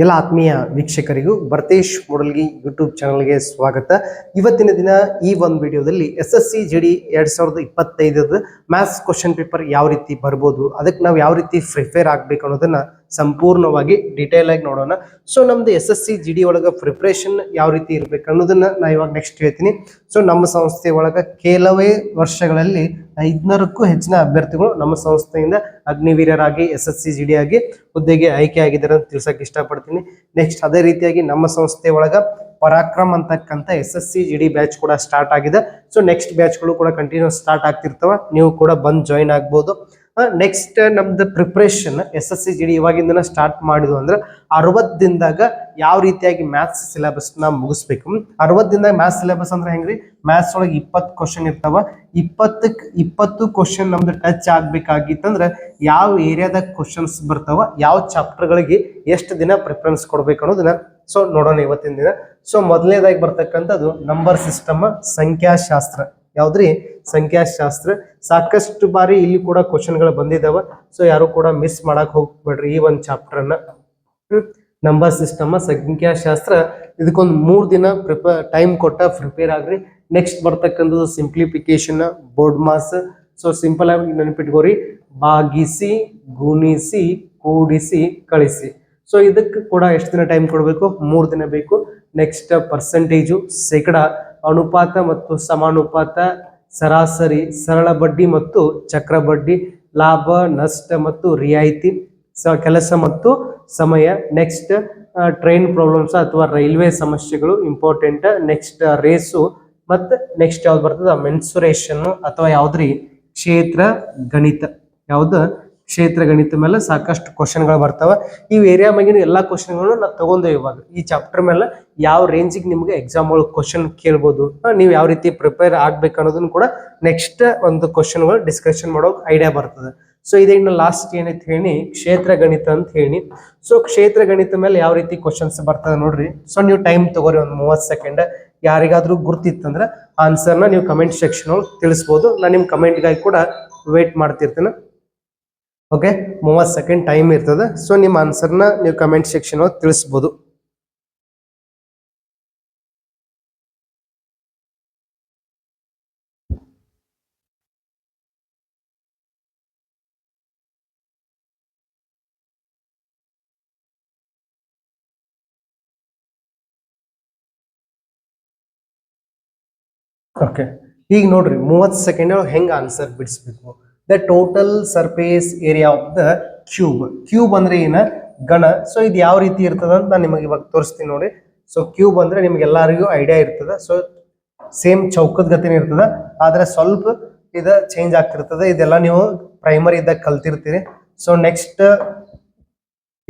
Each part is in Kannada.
ಎಲ್ಲ ಆತ್ಮೀಯ ವೀಕ್ಷಕರಿಗೂ ಭರತೇಶ್ ಮೂಡಲ್ಗಿ ಯೂಟ್ಯೂಬ್ ಚಾನಲ್ಗೆ ಸ್ವಾಗತ. ಇವತ್ತಿನ ದಿನ ಈ ಒಂದು ವಿಡಿಯೋದಲ್ಲಿ SSC GD 2025 maths question paper ಯಾವ ರೀತಿ ಬರ್ಬೋದು, ಅದಕ್ಕೆ ನಾವು ಯಾವ ರೀತಿ ಪ್ರಿಪೇರ್ ಆಗಬೇಕು ಅನ್ನೋದನ್ನ ಸಂಪೂರ್ಣವಾಗಿ ಡೀಟೇಲ್ ಆಗಿ ನೋಡೋಣ. ಸೊ ನಮ್ದು SSC GD ಒಳಗೆ ಪ್ರಿಪ್ರೇಷನ್ ಯಾವ ರೀತಿ ಇರಬೇಕು ಅನ್ನೋದನ್ನ ನಾ ಇವಾಗ ನೆಕ್ಸ್ಟ್ ಹೇಳ್ತೀನಿ. ಸೊ ನಮ್ಮ ಸಂಸ್ಥೆ ಒಳಗೆ ಕೆಲವೇ ವರ್ಷಗಳಲ್ಲಿ 500ಕ್ಕೂ ಹೆಚ್ಚಿನ ಅಭ್ಯರ್ಥಿಗಳು ನಮ್ಮ ಸಂಸ್ಥೆಯಿಂದ ಅಗ್ನಿವೀರರಾಗಿ SSC GD ಆಗಿ ಹುದ್ದೆಗೆ ಆಯ್ಕೆ ಆಗಿದ್ದಾರೆ ಅಂತ ತಿಳ್ಸಕ್ ಇಷ್ಟಪಡ್ತೀನಿ. ನೆಕ್ಸ್ಟ್ ಅದೇ ರೀತಿಯಾಗಿ ನಮ್ಮ ಸಂಸ್ಥೆ ಒಳಗ ಪರಾಕ್ರಮ್ ಅಂತಕ್ಕಂಥ SSC GD ಬ್ಯಾಚ್ ಕೂಡ ಸ್ಟಾರ್ಟ್ ಆಗಿದೆ. ಸೊ ನೆಕ್ಸ್ಟ್ ಬ್ಯಾಚ್ಗಳು ಕೂಡ ಕಂಟಿನ್ಯೂಸ್ ಸ್ಟಾರ್ಟ್ ಆಗ್ತಿರ್ತವ, ನೀವು ಕೂಡ ಬಂದು ಜಾಯಿನ್ ಆಗ್ಬೋದು. ನೆಕ್ಸ್ಟ್ ನಮ್ದು ಪ್ರಿಪ್ರೇಷನ್ SSC GD ಇವಾಗಿಂದನ ಸ್ಟಾರ್ಟ್ ಮಾಡಿದ್ವು ಅಂದ್ರೆ 60 ದಿನದಾಗ ಯಾವ ರೀತಿಯಾಗಿ ಮ್ಯಾಥ್ಸ್ ಸಿಲೆಬಸ್ ನ ಮುಗಿಸ್ಬೇಕು. 60 ದಿನದಾಗ ಮ್ಯಾಥ್ಸ್ ಸಿಲೆಬಸ್ ಅಂದ್ರೆ ಹೆಂಗ್ರಿ, ಮ್ಯಾಥ್ಸ್ ಒಳಗೆ 20 ಕ್ವಶನ್ ಇರ್ತಾವ. 20 ಕ್ವಶನ್ ನಮ್ದು ಟಚ್ ಆಗ್ಬೇಕಾಗಿತ್ತಂದ್ರೆ ಯಾವ ಏರಿಯಾದಾಗ ಕ್ವಶನ್ಸ್ ಬರ್ತಾವ, ಯಾವ ಚಾಪ್ಟರ್ ಗಳಿಗೆ ಎಷ್ಟು ದಿನ ಪ್ರಿಫರೆನ್ಸ್ ಕೊಡ್ಬೇಕು ಅನ್ನೋದನ್ನ ಸೊ ನೋಡೋಣ ಇವತ್ತಿನ ದಿನ. ಸೊ ಮೊದಲನೇದಾಗಿ ಬರ್ತಕ್ಕಂಥದ್ದು ನಂಬರ್ ಸಿಸ್ಟಮ್, ಸಂಖ್ಯಾಶಾಸ್ತ್ರ. ಯಾವ್ದ್ರಿ? ಸಂಖ್ಯಾಶಾಸ್ತ್ರ. ಸಾಕಷ್ಟು ಬಾರಿ ಇಲ್ಲಿ ಕೂಡ ಕ್ವಶನ್ಗಳು ಬಂದಿದ್ದಾವ. ಸೊ ಯಾರು ಕೂಡ ಮಿಸ್ ಮಾಡಕ್ ಹೋಗ್ಬೇಡ್ರಿ ಈ ಒಂದು ಚಾಪ್ಟರ್ ಅನ್ನ. ನಂಬರ್ ಸಿಸ್ಟಮ್, ಸಂಖ್ಯಾಶಾಸ್ತ್ರ, ಇದಕ್ಕೊಂದು 3 ದಿನ ಟೈಮ್ ಕೊಟ್ಟ ಪ್ರಿಪೇರ್ ಆಗ್ರಿ. ನೆಕ್ಸ್ಟ್ ಬರ್ತಕ್ಕಂಥದ್ದು simplification, BODMAS. So simple ಆಗಿ ನೆನಪಿಟ್ಕೋರಿ, ಭಾಗಿಸಿ, ಗುಣಿಸಿ, ಕೂಡಿಸಿ, ಕಳಿಸಿ. ಸೊ ಇದಕ್ಕೆ ಕೂಡ ಎಷ್ಟು ದಿನ ಟೈಮ್ ಕೊಡಬೇಕು? 3 ದಿನ ಬೇಕು. ನೆಕ್ಸ್ಟ್ ಪರ್ಸೆಂಟೇಜು, ಶೇಕಡ, ಅನುಪಾತ ಮತ್ತು ಸಮಾನುಪಾತ, ಸರಾಸರಿ, ಸರಳ ಬಡ್ಡಿ ಮತ್ತು ಚಕ್ರ ಬಡ್ಡಿ, ಲಾಭ ನಷ್ಟ ಮತ್ತು ರಿಯಾಯಿತಿ, ಕೆಲಸ ಮತ್ತು ಸಮಯ. ನೆಕ್ಸ್ಟ್ ಟ್ರೈನ್ ಪ್ರಾಬ್ಲಮ್ಸ್ ಅಥವಾ ರೈಲ್ವೆ ಸಮಸ್ಯೆಗಳು ಇಂಪಾರ್ಟೆಂಟ್. ನೆಕ್ಸ್ಟ್ ರೇಸು, ಮತ್ತೆ ನೆಕ್ಸ್ಟ್ ಯಾವ್ದು ಬರ್ತದ? ಮೆನ್ಸುರೇಷನ್ ಅಥವಾ ಯಾವ್ದ್ರಿ? ಕ್ಷೇತ್ರ ಗಣಿತ. ಯಾವ್ದು? ಕ್ಷೇತ್ರ ಗಣಿತ ಮೇಲೆ ಸಾಕಷ್ಟು ಕ್ವಶನ್ಗಳು ಬರ್ತಾವ. ಈ ಏರಿಯಾ ಮ್ಯಾಗಿನ ಎಲ್ಲಾ ಕ್ವಶನ್ಗಳು ನಾವು ತಗೊಂಡೇವೆ. ಇವಾಗ ಈ ಚಾಪ್ಟರ್ ಮೇಲೆ ಯಾವ ರೇಂಜಿಗೆ ನಿಮ್ಗೆ ಎಕ್ಸಾಮ್ ಒಳಗೆ ಕ್ವಶನ್ ಕೇಳ್ಬೋದು, ನೀವು ಯಾವ ರೀತಿ ಪ್ರಿಪೇರ್ ಆಗ್ಬೇಕು ಅನ್ನೋದನ್ನು ಕೂಡ ನೆಕ್ಸ್ಟ್ ಒಂದು ಕ್ವಶನ್ಗಳು ಡಿಸ್ಕಷನ್ ಮಾಡೋ ಐಡಿಯಾ ಬರ್ತದೆ. ಸೊ ಇದನ್ನ ಲಾಸ್ಟ್ ಏನೈತಿ ಹೇಳಿ, ಕ್ಷೇತ್ರ ಗಣಿತ ಅಂತ ಹೇಳಿ. ಸೊ ಕ್ಷೇತ್ರ ಗಣಿತ ಮೇಲೆ ಯಾವ ರೀತಿ ಕ್ವಶನ್ಸ್ ಬರ್ತದೆ ನೋಡ್ರಿ. ಸೊ ನೀವು ಟೈಮ್ ತಗೋರಿ, ಒಂದು 30 ಸೆಕೆಂಡ್. ಯಾರಿಗಾದ್ರೂ ಗುರ್ತಿತ್ತಂದ್ರೆ ಆನ್ಸರ್ನ ನೀವು ಕಮೆಂಟ್ ಸೆಕ್ಷನ್ ಒಳಗೆ ತಿಳಿಸ್ಬೋದು. ನಾನು ನಿಮ್ಮ ಕಮೆಂಟ್ಗಾಗಿ ಕೂಡ ವೇಟ್ ಮಾಡ್ತಿರ್ತೇನೆ. ಓಕೆ, 30 ಸೆಕೆಂಡ್ ಟೈಮ್ ಇರ್ತದೆ. ಸೊ ನಿಮ್ಮ ಆನ್ಸರ್ನ ನೀವು ಕಮೆಂಟ್ ಸೆಕ್ಷನ್ ಒಳಗೆ ತಿಳಿಸ್ಬೋದು. ಓಕೆ, ಈಗ ನೋಡ್ರಿ 30 ಸೆಕೆಂಡ್ ಹೆಂಗ್ ಆನ್ಸರ್ ಬಿಡಿಸ್ಬೇಕು. The total surface area of the cube. Cube ಅಂದ್ರೆ ಏನ? ಗಣ. ಸೊ ಇದು ಯಾವ ರೀತಿ ಇರ್ತದ ಅಂತ ನಾನು ನಿಮಗೆ ಇವಾಗ ತೋರಿಸ್ತೀನಿ ನೋಡಿ. ಸೊ ಕ್ಯೂಬ್ ಅಂದ್ರೆ ನಿಮ್ಗೆ ಎಲ್ಲರಿಗೂ ಐಡಿಯಾ ಇರ್ತದ. ಸೊ ಸೇಮ್ ಚೌಕದ ಗತಿನೇ ಇರ್ತದ, ಆದ್ರೆ ಸ್ವಲ್ಪ ಇದು ಚೇಂಜ್ ಆಗ್ತಿರ್ತದೆ. ಇದೆಲ್ಲ ನೀವು ಪ್ರೈಮರಿ ಇದ್ದಾಗ ಕಲ್ತಿರ್ತೀರಿ. ಸೊ ನೆಕ್ಸ್ಟ್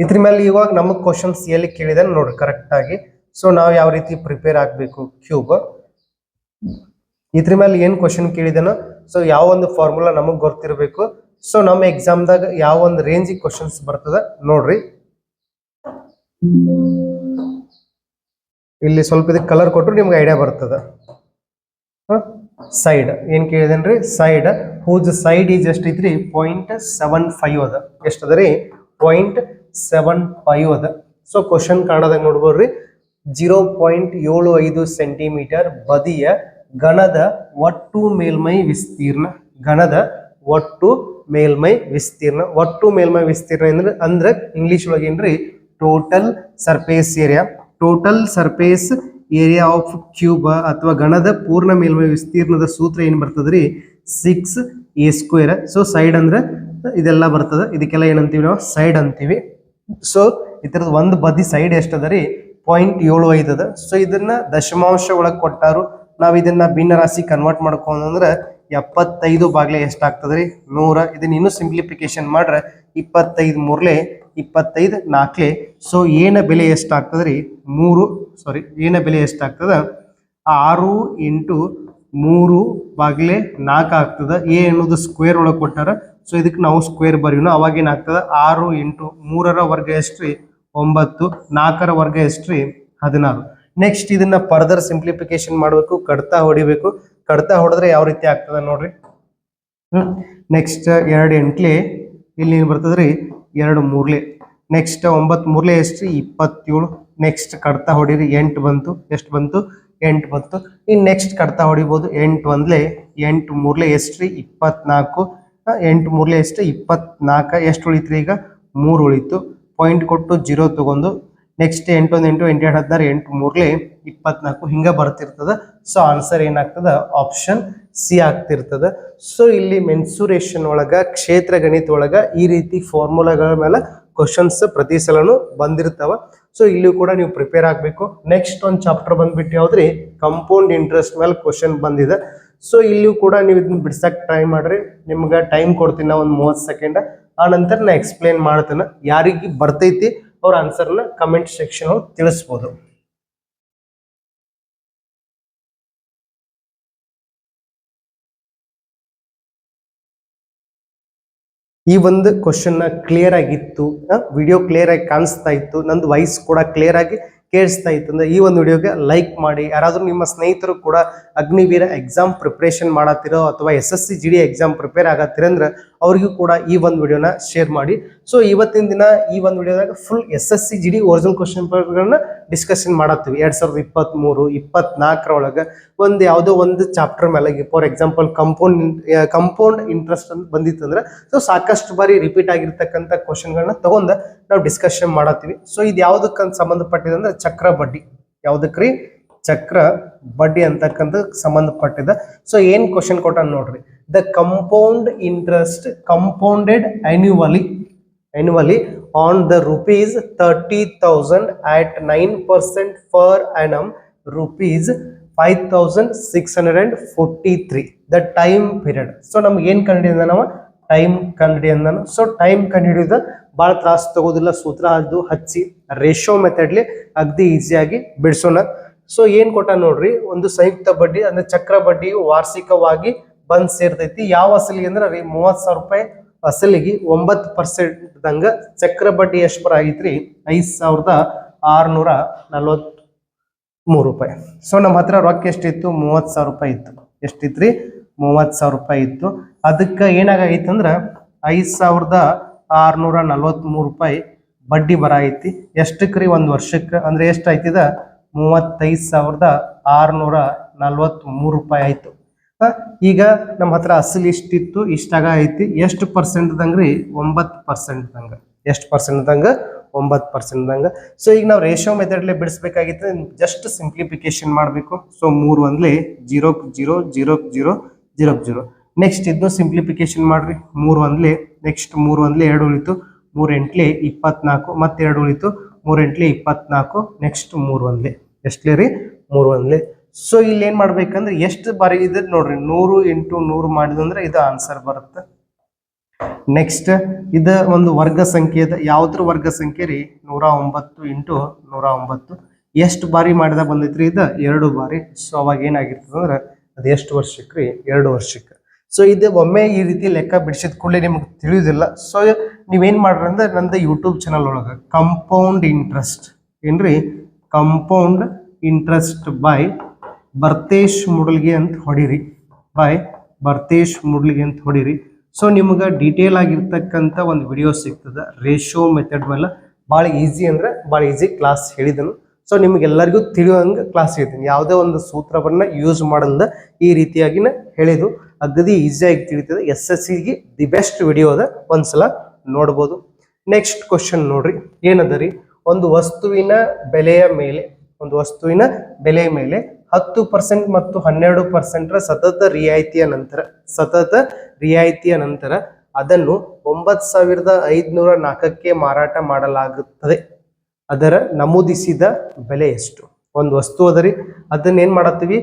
ಇದ್ರ ಮೇಲೆ ಇವಾಗ ನಮಗ್ ಕ್ವಶನ್ಸ್ ಎಲ್ಲಿ ಕೇಳಿದ ನೋಡ್ರಿ ಕರೆಕ್ಟ್ ಆಗಿ. ಸೊ ನಾವು ಯಾವ ರೀತಿ ಪ್ರಿಪೇರ್ ಆಗ್ಬೇಕು ಕ್ಯೂಬ್, ಇದ್ರ ಮೇಲೆ ಏನ್ ಕ್ವಶನ್ ಕೇಳಿದನೋ, ಸೊ ಯಾವ ಒಂದು ಫಾರ್ಮುಲಾ ನಮಗ್ ಗೊತ್ತಿರಬೇಕು. ಸೊ ನಮ್ಮ ಎಕ್ಸಾಮ್ದಾಗ ಯಾವ ಒಂದು ರೇಂಜ್ ಕ್ವಶನ್ಸ್ ಬರ್ತದ ನೋಡ್ರಿ. ಇಲ್ಲಿ ಸ್ವಲ್ಪ ಇದಕ್ಕೆ ಕಲರ್ ಕೊಟ್ಟರು ನಿಮ್ಗೆ ಐಡಿಯಾ ಬರ್ತದ. ಸೈಡ್ ಏನ್ ಕೇಳಿದನ್ರಿ? ಸೈಡ್ ಹೂಸ್ ಸೈಡ್ ಈಸ್ ಎಷ್ಟು ಐತ್ರಿ? 0.75 ಅದ. ಎಷ್ಟದರಿ? 0.75 ಅದ. ಸೊ ಕ್ವಶನ್ ಕಾಣದಾಗ ನೋಡ್ಬೋದ್ರಿ, 0.75 ಸೆಂಟಿಮೀಟರ್ ಬದಿಯ ಗಣದ ಒಟ್ಟು ಮೇಲ್ಮೈ ವಿಸ್ತೀರ್ಣ. ಗಣದ ಒಟ್ಟು ಮೇಲ್ಮೈ ವಿಸ್ತೀರ್ಣ. ಒಟ್ಟು ಮೇಲ್ಮೈ ವಿಸ್ತೀರ್ಣ ಅಂದ್ರೆ ಇಂಗ್ಲಿಷ್ ಒಳಗೆ ಏನ್ರಿ? Total surface area. Total surface area of cube ಅಥವಾ ಗಣದ ಪೂರ್ಣ ಮೇಲ್ಮೈ ವಿಸ್ತೀರ್ಣದ ಸೂತ್ರ ಏನ್ ಬರ್ತದ್ರಿ? 6a². ಸೊ ಸೈಡ್ ಅಂದ್ರೆ ಇದೆಲ್ಲ ಬರ್ತದ. ಇದಕ್ಕೆಲ್ಲ ಏನಂತೀವಿ ನಾವು? ಸೈಡ್ ಅಂತೀವಿ. ಸೊ ಇದ್ರದ್ದು ಒಂದು ಬದಿ ಸೈಡ್ ಎಷ್ಟದ ರೀ? 0.75 ಅದ. ಸೊ ಇದನ್ನ ದಶಮಾಂಶ ಒಳಗೆ ಕೊಟ್ಟಾರು. ನಾವ್ ಇದನ್ನ ಭಿನ್ನ ರಾಶಿ ಕನ್ವರ್ಟ್ ಮಾಡ್ಕೊಂಡ್ರೆ 75 ಬಾಗ್ಲೆ ಎಷ್ಟಾಗ್ತದ್ರಿ? 100. ಇದನ್ನ ಇನ್ನೂ ಸಿಂಪ್ಲಿಫಿಕೇಶನ್ ಮಾಡ್ರೆ 25 ಮೂರ್ಲೆ 25 4. ಸೊ ಏನ ಬೆಲೆ ಎಷ್ಟಾಗ್ತದ್ರಿ? 3 ಸಾರಿ ಏನ ಬೆಲೆ ಎಷ್ಟಾಗ್ತದ? 6 × 3 ಬಾಗ್ಲೆ 4 ಆಗ್ತದ. ಎ ಅನ್ನೋದು ಸ್ಕ್ವೇರ್ ಒಳಗೆ ಕೊಟ್ಟಾರ. ಸೊ ಇದಕ್ಕೆ ನಾವು ಸ್ಕ್ವೇರ್ ಬರೀನು. ಅವಾಗ ಏನಾಗ್ತದ? 6 × 3ರ ವರ್ಗ ಎಷ್ಟ್ರಿ? 9. 4ರ ವರ್ಗ ಎಷ್ಟ್ರಿ? 16. ನೆಕ್ಸ್ಟ್ ಇದನ್ನ ಫರ್ದರ್ ಸಿಂಪ್ಲಿಫಿಕೇಶನ್ ಮಾಡಬೇಕು, ಕಡ್ತಾ ಹೊಡಿಬೇಕು. ಕಡ್ತಾ ಹೊಡೆದ್ರೆ ಯಾವ ರೀತಿ ಆಗ್ತದ ನೋಡ್ರಿ. ನೆಕ್ಸ್ಟ್ 2 8 ಇಲ್ಲಿ ಏನ್ ಬರ್ತದ್ರಿ? 2 3 ನೆಕ್ಸ್ಟ್ 9 ಮೂರ್ಲೆ ಎಷ್ಟು 27. ನೆಕ್ಸ್ಟ್ ಕಡ್ತಾ ಹೊಡೀರಿ 8 ಬಂತು. ಎಷ್ಟು ಬಂತು 8 ಬಂತು. ಇನ್ನು ನೆಕ್ಸ್ಟ್ ಕಡ್ತಾ ಹೊಡಿಬೋದು 8 ಒಂದ್ಲೆ 8 ಮೂರ್ಲೆ ಎಷ್ಟ್ರಿ 24. 8 ಮೂರ್ಲೆ ಎಷ್ಟು 24. ಎಷ್ಟು ಉಳಿತ್ರಿ ಈಗ 3 ಉಳಿತು. ಪಾಯಿಂಟ್ ಕೊಟ್ಟು 0 ತಗೊಂಡು ನೆಕ್ಸ್ಟ್ 8 1 8 8 2 16 8 ಮೂರ್ಲೆ 24 ಹಿಂಗ ಬರ್ತಿರ್ತದ. ಸೊ ಆನ್ಸರ್ ಏನಾಗ್ತದ ಆಪ್ಷನ್ ಸಿ ಆಗ್ತಿರ್ತದ. ಸೊ ಇಲ್ಲಿ ಮೆನ್ಸುರೇಷನ್ ಒಳಗ ಕ್ಷೇತ್ರ ಗಣಿತ ಒಳಗ ಈ ರೀತಿ ಫಾರ್ಮುಲಾಗಳ ಮೇಲೆ ಕ್ವಶನ್ಸ್ ಪ್ರತಿ ಸಲನು ಬಂದಿರ್ತಾವ. ಸೊ ಇಲ್ಲಿ ಕೂಡ ನೀವು ಪ್ರಿಪೇರ್ ಆಗಬೇಕು. ನೆಕ್ಸ್ಟ್ ಒಂದು ಚಾಪ್ಟರ್ ಬಂದ್ಬಿಟ್ಟು ಯಾವ್ದ್ರಿ ಕಂಪೌಂಡ್ ಇಂಟ್ರೆಸ್ಟ್ ಮೇಲೆ ಕ್ವಶನ್ ಬಂದಿದೆ. ಸೊ ಇಲ್ಲಿಯೂ ಕೂಡ ನೀವು ಇದನ್ನ ಬಿಡ್ಸಕ್ ಟ್ರೈ ಮಾಡ್ರಿ. ನಿಮ್ಗೆ ಟೈಮ್ ಕೊಡ್ತೀನಿ ಒಂದು 30 ಸೆಕೆಂಡ್. ಆ ನಂತರ ನಾ ಎಕ್ಸ್ಪ್ಲೇನ್ ಮಾಡ್ತೇನೆ. ಯಾರಿಗೆ ಬರ್ತೈತಿ ಅವ್ರ ಆನ್ಸರ್ನ ಕಮೆಂಟ್ ಸೆಕ್ಷನ್ ಒಳಗೆ ತಿಳಿಸ್ಬೋದು. ಈ ಒಂದು ಕ್ವಶನ್ ಕ್ಲಿಯರ್ ಆಗಿತ್ತು, ವಿಡಿಯೋ ಕ್ಲಿಯರ್ ಆಗಿ ಕಾಣಿಸ್ತಾ ಇತ್ತು, ನಂದು ವಾಯ್ಸ್ ಕೂಡ ಕ್ಲಿಯರ್ ಆಗಿ ಕೇಳಿಸ್ತಾ ಇತ್ತು ಅಂದ್ರೆ ಈ ಒಂದು ವಿಡಿಯೋಗೆ ಲೈಕ್ ಮಾಡಿ. ಯಾರಾದ್ರೂ ನಿಮ್ಮ ಸ್ನೇಹಿತರು ಕೂಡ ಅಗ್ನಿವೀರ ಎಕ್ಸಾಮ್ ಪ್ರಿಪರೇಷನ್ ಮಾಡತ್ತಿರೋ ಅಥವಾ SSC GD ಎಕ್ಸಾಮ್ ಪ್ರಿಪೇರ್ ಆಗತ್ತಿರಂದ್ರೆ ಅವ್ರಿಗೂ ಕೂಡ ಈ ಒಂದು ವಿಡಿಯೋನ ಶೇರ್ ಮಾಡಿ. ಸೊ ಇವತ್ತಿನ ದಿನ ಈ ಒಂದು ವಿಡಿಯೋದಾಗ full SSC GD original question ಪೇಪರ್ಗಳನ್ನ ಡಿಸ್ಕಷನ್ ಮಾಡತ್ತೀವಿ. 2023 24 ಒಳಗೆ ಒಂದು ಯಾವುದೋ ಒಂದು ಚಾಪ್ಟರ್ ಮೇಲೆ ಫಾರ್ ಎಕ್ಸಾಂಪಲ್ ಕಂಪೌಂಡ್ ಇಂಟ್ರೆಸ್ಟ್ ಅಂತ ಬಂದಿತ್ತಂದ್ರೆ ಸೊ ಸಾಕಷ್ಟು ಬಾರಿ ರಿಪೀಟ್ ಆಗಿರ್ತಕ್ಕಂಥ ಕ್ವಶನ್ಗಳನ್ನ ತಗೊಂಡ ನಾವು ಡಿಸ್ಕಷನ್ ಮಾಡತ್ತೀವಿ. ಸೊ ಇದು ಯಾವ್ದಕ್ಕಂತ ಸಂಬಂಧಪಟ್ಟಿದೆ ಅಂದ್ರೆ ಚಕ್ರ ಬಡ್ಡಿ. ಯಾವ್ದಕ್ರಿ ಚಕ್ರ ಬಡ್ಡಿ ಅಂತಕ್ಕಂಥ ಸಂಬಂಧಪಟ್ಟಿದೆ. ಸೊ ಏನ್ ಕ್ವಶನ್ ಕೊಟ್ಟ ನೋಡ್ರಿ. The compound interest compounded annually on the rupees 30,000 at 9% per annum rupees 5,643 the time period. So ನಮ್ಗೆ ಏನ್ ಕಂಡಿಡಿದ ನಾವು ಟೈಮ್ ಕಂಡಿಡಿದ. ಸೊ ಟೈಮ್ ಕಂಡಿಡಿದ ಭಾಳ ತ್ರಾಸ ತಗೋದಿಲ್ಲ. ಸೂತ್ರ ಅದು ಹಚ್ಚಿ ರೇಷೋ ಮೆಥಡ್ಲಿ ಅಗ್ದಿ ಈಸಿಯಾಗಿ ಬಿಡಿಸೋಣ. ಸೊ ಏನ್ ಕೊಟ್ಟ ನೋಡ್ರಿ. ಒಂದು ಸಂಯುಕ್ತ ಬಡ್ಡಿ ಅಂದ್ರೆ ಚಕ್ರ ಬಡ್ಡಿಯು ವಾರ್ಷಿಕವಾಗಿ ಬಂದ್ ಸೇರ್ತೈತಿ. ಯಾವ ಅಸಲಿಗೆ ಅಂದ್ರೆ 30,000 ರೂಪಾಯಿ ಅಸಲಿಗೆ 9% ದಂಗ ಚಕ್ರ ಬಡ್ಡಿ ಎಷ್ಟು ಬರ ಆಗೈತ್ರಿ 5,643 ರೂಪಾಯಿ. ಸೊ ನಮ್ಮ ಹತ್ರ ರೊಕ್ಕ ಎಷ್ಟಿತ್ತು 30,000 ರೂಪಾಯಿ ಇತ್ತು. ಎಷ್ಟಿತ್ರಿ 30,000 ರೂಪಾಯಿ ಇತ್ತು. ಅದಕ್ಕೆ ಏನಾಗೈತಿ ಅಂದ್ರೆ 5,643 ರೂಪಾಯಿ ಬಡ್ಡಿ ಬರ ಐತಿ. ಎಷ್ಟಕ್ರಿ ಒಂದು ವರ್ಷಕ್ಕೆ ಅಂದ್ರೆ ಎಷ್ಟು ಆಯ್ತಿದ 35,643 ರೂಪಾಯಿ ಆಯ್ತು. ಈಗ ನಮ್ಮ ಹತ್ರ ಅಸಲು ಇಷ್ಟಿತ್ತು, ಇಷ್ಟಾಗ ಐತಿ. ಎಷ್ಟು ಪರ್ಸೆಂಟ್ ದಂಗ್ರಿ 9% ದಂಗ. ಎಷ್ಟು ಪರ್ಸೆಂಟ್ ದಂಗ 9% ದಂಗ. ಸೊ ಈಗ ನಾವು ರೇಷೋ ಮೆಥಡ್ಲೆ ಬಿಡಿಸ್ಬೇಕಾಗಿತ್ತು. ಜಸ್ಟ್ ಸಿಂಪ್ಲಿಫಿಕೇಶನ್ ಮಾಡಬೇಕು. ಸೊ 3 ಒಂದ್ಲೆ 0 0 0 0 0 0. ನೆಕ್ಸ್ಟ್ ಇದನ್ನು ಸಿಂಪ್ಲಿಫಿಕೇಶನ್ ಮಾಡ್ರಿ. 3 ಒಂದ್ಲೆ ನೆಕ್ಸ್ಟ್ 3 ಒಂದ್ಲೆ 2 ಉಳಿತು. 3 ಎಂಟ್ಲೆ 24 ಮತ್ತೆ 2 ಉಳಿತು. 3 ಎಂಟ್ಲೆ 24 ನೆಕ್ಸ್ಟ್ 3 ಒಂದ್ಲೆ ಎಷ್ಟಲೇ ರೀ 3 ಒಂದ್ಲೆ. ಸೊ ಇಲ್ಲಿ ಏನ್ ಮಾಡ್ಬೇಕಂದ್ರೆ ಎಷ್ಟು ಬಾರಿ ಇದೆ ನೋಡ್ರಿ 100 × 100 ಮಾಡಿದಂದ್ರೆ ಇದು ಆನ್ಸರ್ ಬರುತ್ತೆ. ನೆಕ್ಸ್ಟ್ ಇದು ಒಂದು ವರ್ಗ ಸಂಖ್ಯೆ ಇದೆ. ಯಾವ್ದ್ರ ವರ್ಗ ಸಂಖ್ಯೆ ರೀ 109 × 109. ಎಷ್ಟು ಬಾರಿ ಮಾಡಿದ ಬಂದೈತ್ರಿ ಇದು 2 ಬಾರಿ. ಸೊ ಅವಾಗ ಏನಾಗಿರ್ತದೆ ಅಂದ್ರೆ ಅದು ಎಷ್ಟು ವರ್ಷಕ್ಕೆ ರೀ 2 ವರ್ಷಕ್ಕೆ. ಸೊ ಇದು ಒಮ್ಮೆ ಈ ರೀತಿ ಲೆಕ್ಕ ಬಿಡಿಸಿದ ಕೂಡಲೇ ನಿಮ್ಗೆ ತಿಳಿಯುವುದಿಲ್ಲ. ಸೊ ನೀವೇನ್ ಮಾಡ್ರಿ ಅಂದ್ರೆ ನಂದು ಯೂಟ್ಯೂಬ್ ಚಾನಲ್ ಒಳಗೆ ಕಂಪೌಂಡ್ ಇಂಟ್ರೆಸ್ಟ್ ಏನ್ರಿ compound interest by Bharatesh Mudalgi ಅಂತ ಹೊಡಿರಿ. ಬರ್ತೇಶ್ ಮುಡಲ್ಗಿ ಅಂತ ಹೊಡಿರಿ. ಸೊ ನಿಮ್ಗೆ ಡೀಟೇಲ್ ಆಗಿರ್ತಕ್ಕಂಥ ಒಂದು ವಿಡಿಯೋ ಸಿಗ್ತದೆ ರೇಷೋ ಮೆಥಡ್ ಮೇಲೆ. ಭಾಳ ಈಸಿ ಅಂದ್ರೆ ಭಾಳ ಈಸಿ ಕ್ಲಾಸ್ ಹೇಳಿದನು. ಸೊ ನಿಮ್ಗೆಲ್ಲರಿಗೂ ತಿಳಿಯುವಂಗೆ ಕ್ಲಾಸ್ ಹೇಳ್ತೀನಿ. ಯಾವುದೇ ಒಂದು ಸೂತ್ರವನ್ನ ಯೂಸ್ ಮಾಡಲ್ದ ಈ ರೀತಿಯಾಗಿನ ಹೇಳಿದ್ದು ಅಗದಿ ಈಸಿಯಾಗಿ ತಿಳಿತದೆ. SSCಗೆ ದಿ ಬೆಸ್ಟ್ ವಿಡಿಯೋ ಅದ, ಒಂದ್ಸಲ ನೋಡ್ಬೋದು. ನೆಕ್ಸ್ಟ್ ಕ್ವಶನ್ ನೋಡ್ರಿ. ಏನದ ರೀ ಒಂದು ವಸ್ತುವಿನ ಬೆಲೆಯ ಮೇಲೆ 10% ಮತ್ತು 12% ಸತತ ರಿಯಾಯಿತಿಯ ನಂತರ ಅದನ್ನು 9,504ಕ್ಕೆ ಮಾರಾಟ ಮಾಡಲಾಗುತ್ತದೆ. ಅದರ ನಮೂದಿಸಿದ ಬೆಲೆ ಎಷ್ಟು? ಒಂದು ವಸ್ತು ಅದರಿ, ಅದನ್ನ ಏನ್ ಮಾಡತ್ತೀವಿ,